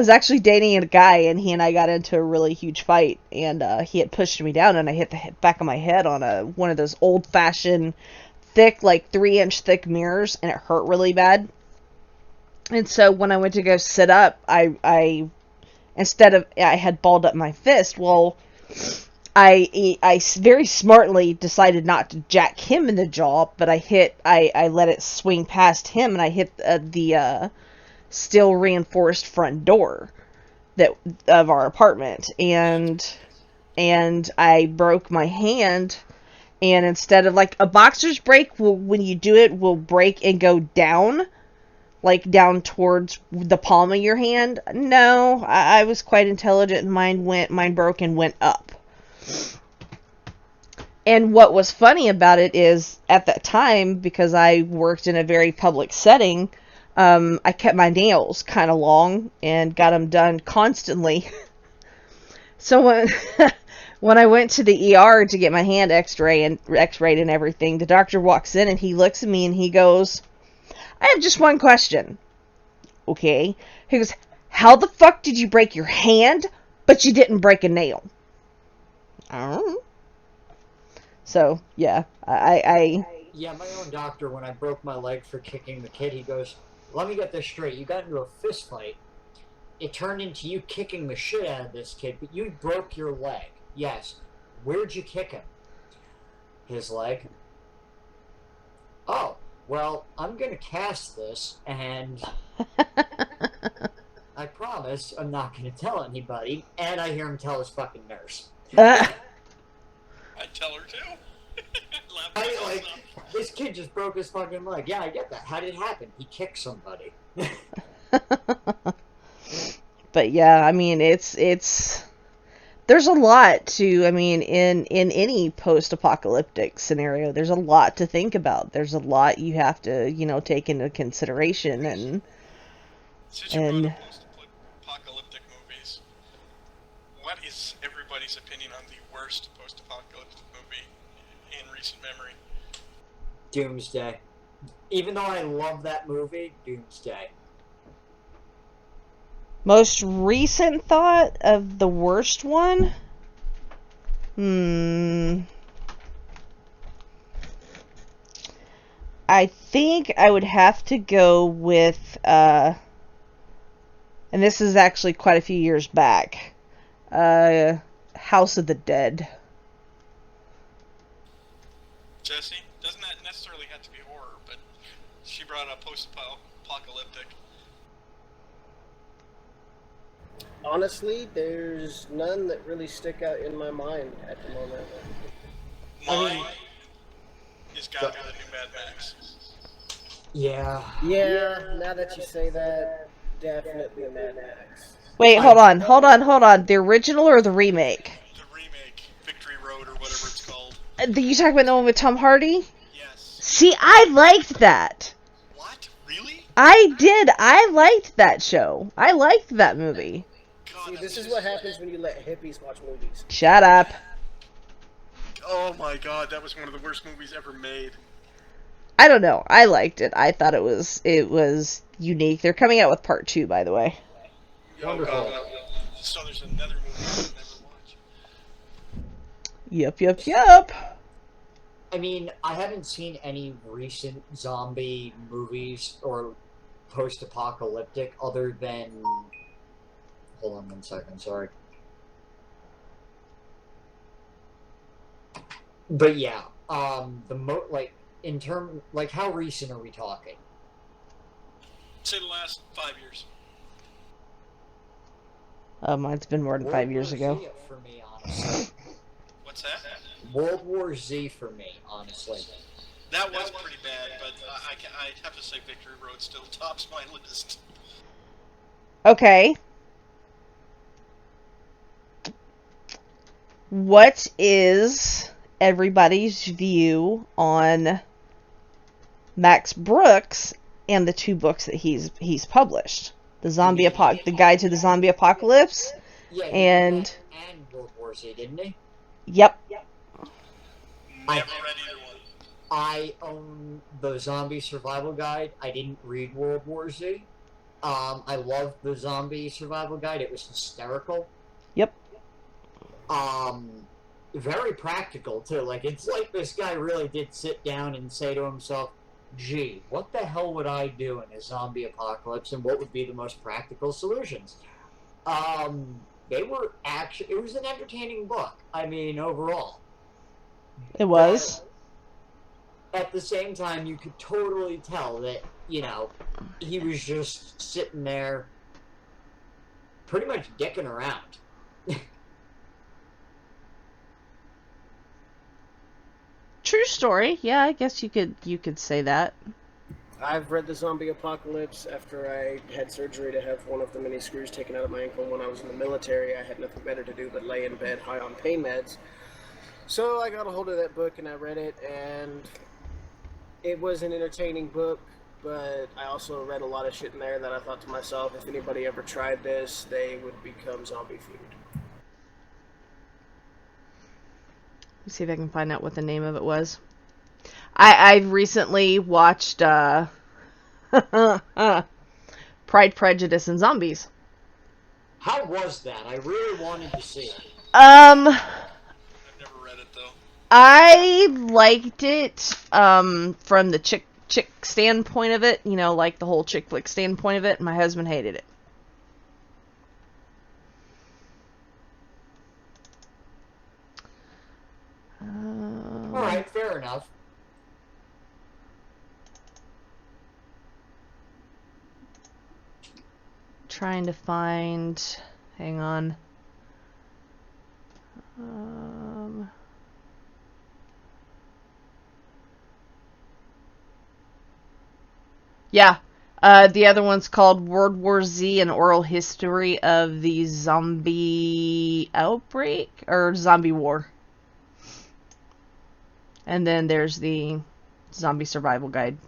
S1: actually dating a guy, and he and I got into a really huge fight, and he had pushed me down, and I hit the back of my head on one of those old-fashioned thick, like 3-inch thick mirrors, and it hurt really bad. And so when I went to go sit up, I had balled up my fist. Well, I very smartly decided not to jack him in the jaw, but I let it swing past him, and I hit the steel reinforced front door of our apartment, and I broke my hand. And instead of, like, a boxer's break, when you do it, will break and go down, like down towards the palm of your hand. No, I was quite intelligent, and mine broke and went up. And what was funny about it is, at that time, because I worked in a very public setting, I kept my nails kind of long and got them done constantly. So when I went to the ER to get my hand x-rayed and everything, the doctor walks in and he looks at me and he goes, "I have just one question." Okay. He goes, "How the fuck did you break your hand, but you didn't break a nail?" I don't know. So, yeah,
S2: Yeah, my own doctor, when I broke my leg for kicking the kid, he goes, "Let me get this straight. You got into a fist fight. It turned into you kicking the shit out of this kid, but you broke your leg. Yes. Where'd you kick him?" "His leg." "Oh, well, I'm going to cast this, and I promise I'm not going to tell anybody." And I hear him tell his fucking nurse.
S3: I'd tell her too.
S2: This kid just broke his fucking leg. Yeah, I get that. How did it happen? He kicked somebody.
S1: But yeah, I mean, it's there's a lot to, I mean, in any post-apocalyptic scenario, there's a lot to think about. There's a lot you have to, take into consideration,
S3: Since you brought up post-apocalyptic movies, what is everybody's opinion on the worst post-apocalyptic movie in recent memory?
S2: Doomsday. Even though I love that movie, Doomsday.
S1: Most recent thought of the worst one? I think I would have to go with, and this is actually quite a few years back, House of the Dead.
S3: Jesse, doesn't that necessarily have to be horror, but she brought up post-apocalyptic.
S5: Honestly, there's none that really stick out in my mind at the moment.
S3: Mine is gotta be the new Mad Max.
S2: Yeah.
S5: Yeah, now that you say that, definitely Mad Max.
S1: Wait, hold on. The original or the remake?
S3: The remake, Victory Road or whatever it's called.
S1: You talking about the one with Tom Hardy?
S3: Yes.
S1: See, I liked that.
S3: What? Really?
S1: I did. I liked that show. I liked that movie.
S5: See, this is what happens when you let hippies watch movies.
S1: Shut up.
S3: Oh my god, that was one of the worst movies ever made.
S1: I don't know. I liked it. I thought it was unique. They're coming out with part 2, by the way.
S2: Wonderful.
S3: So there's another movie I'll never watch.
S1: Yep.
S2: I mean, I haven't seen any recent zombie movies or post-apocalyptic other than... Hold on 1 second, sorry. But yeah, how recent are we talking?
S3: Say the last 5 years.
S1: Mine's been more than 5 years ago.
S2: World War Z for me, honestly.
S3: What's that?
S2: World War Z for me, honestly.
S3: That was pretty bad, but I have to say Victory Road still tops my list.
S1: Okay. What is everybody's view on Max Brooks and the 2 books that he's published? The Guide to the Zombie Apocalypse,
S2: Yeah,
S1: and
S2: World War Z, didn't he?
S1: Yep.
S3: Never read either one.
S2: I own the Zombie Survival Guide. I didn't read World War Z. I loved the Zombie Survival Guide. It was hysterical.
S1: Yep.
S2: Very practical too. Like, it's like this guy really did sit down and say to himself, gee, what the hell would I do in a zombie apocalypse, and what would be the most practical solutions? It was an entertaining book. I mean, overall.
S1: It was.
S2: But at the same time, you could totally tell that, he was just sitting there pretty much dicking around.
S1: True story. Yeah, I guess you could say that.
S5: I've read the Zombie Apocalypse after I had surgery to have one of the mini screws taken out of my ankle when I was in the military. I had nothing better to do but lay in bed high on pain meds. So I got a hold of that book and I read it, and it was an entertaining book, but I also read a lot of shit in there that I thought to myself, if anybody ever tried this, they would become zombie food.
S1: Let's see if I can find out what the name of it was. I've recently watched Pride, Prejudice, and Zombies.
S2: How was that? I really wanted to see it.
S3: I've never read it though.
S1: I liked it from the chick standpoint of it, like the whole chick flick standpoint of it. My husband hated it.
S2: Alright, fair enough.
S1: Trying to find... Hang on. Yeah. The other one's called World War Z, An Oral History of the Zombie Zombie Outbreak or Zombie War. And then there's the Zombie Survival Guide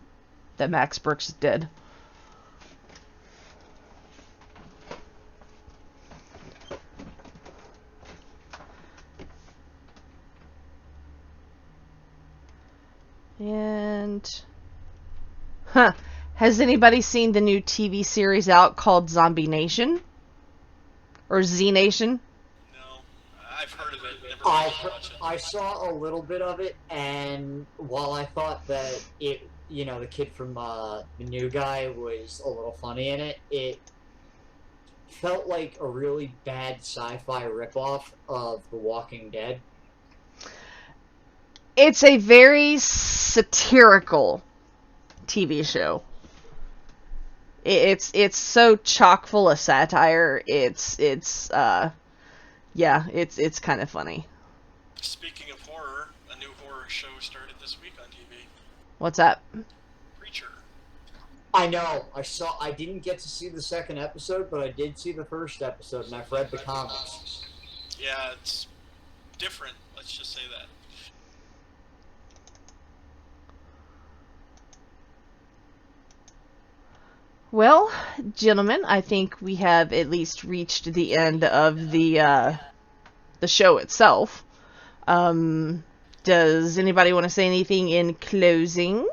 S1: that Max Brooks did. And has anybody seen the new TV series out called Zombie Nation? Or Z Nation?
S3: No, I've heard of it. Never watched it.
S2: I saw a little bit of it, and while I thought that it, the kid from the New Guy was a little funny in it, it felt like a really bad sci-fi ripoff of The Walking Dead.
S1: It's a very satirical TV show. It's so chock full of satire. It's kind of funny.
S3: Speaking of horror, a new horror show started this week on TV.
S1: What's that?
S3: Preacher.
S2: I know. I didn't get to see the second episode, but I did see the first episode, and I've read the comics.
S3: Yeah, it's different. Let's just say that.
S1: Well, gentlemen, I think we have at least reached the end of the show itself. Does anybody want to say anything in closing?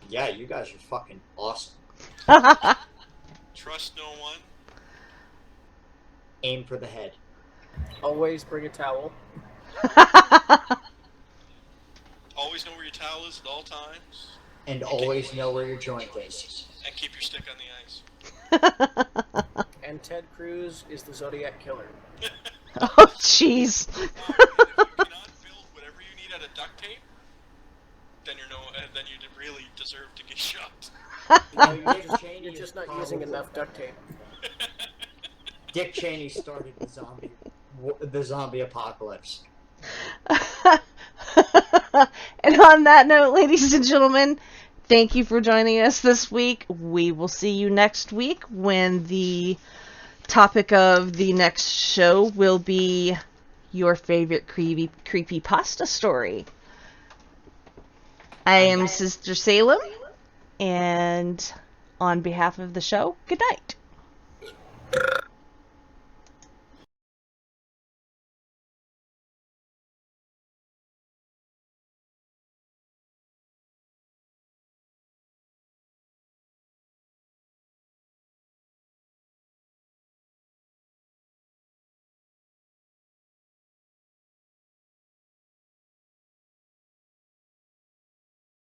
S2: Yeah, you guys are fucking awesome.
S3: Trust no one.
S2: Aim for the head.
S5: Always bring a towel.
S3: Always know where your towel is at all times.
S2: And always know where your joint is.
S3: And keep your stick on the ice.
S5: And Ted Cruz is the Zodiac Killer.
S1: Oh, jeez.
S3: If you cannot build whatever you need out of duct tape, then then you really deserve to get shot.
S5: You're just not using enough duct tape.
S2: Dick Cheney started the zombie apocalypse.
S1: And on that note, ladies and gentlemen, thank you for joining us this week. We will see you next week when the topic of the next show will be your favorite creepy pasta story. I am Sister Salem, and on behalf of the show, good night.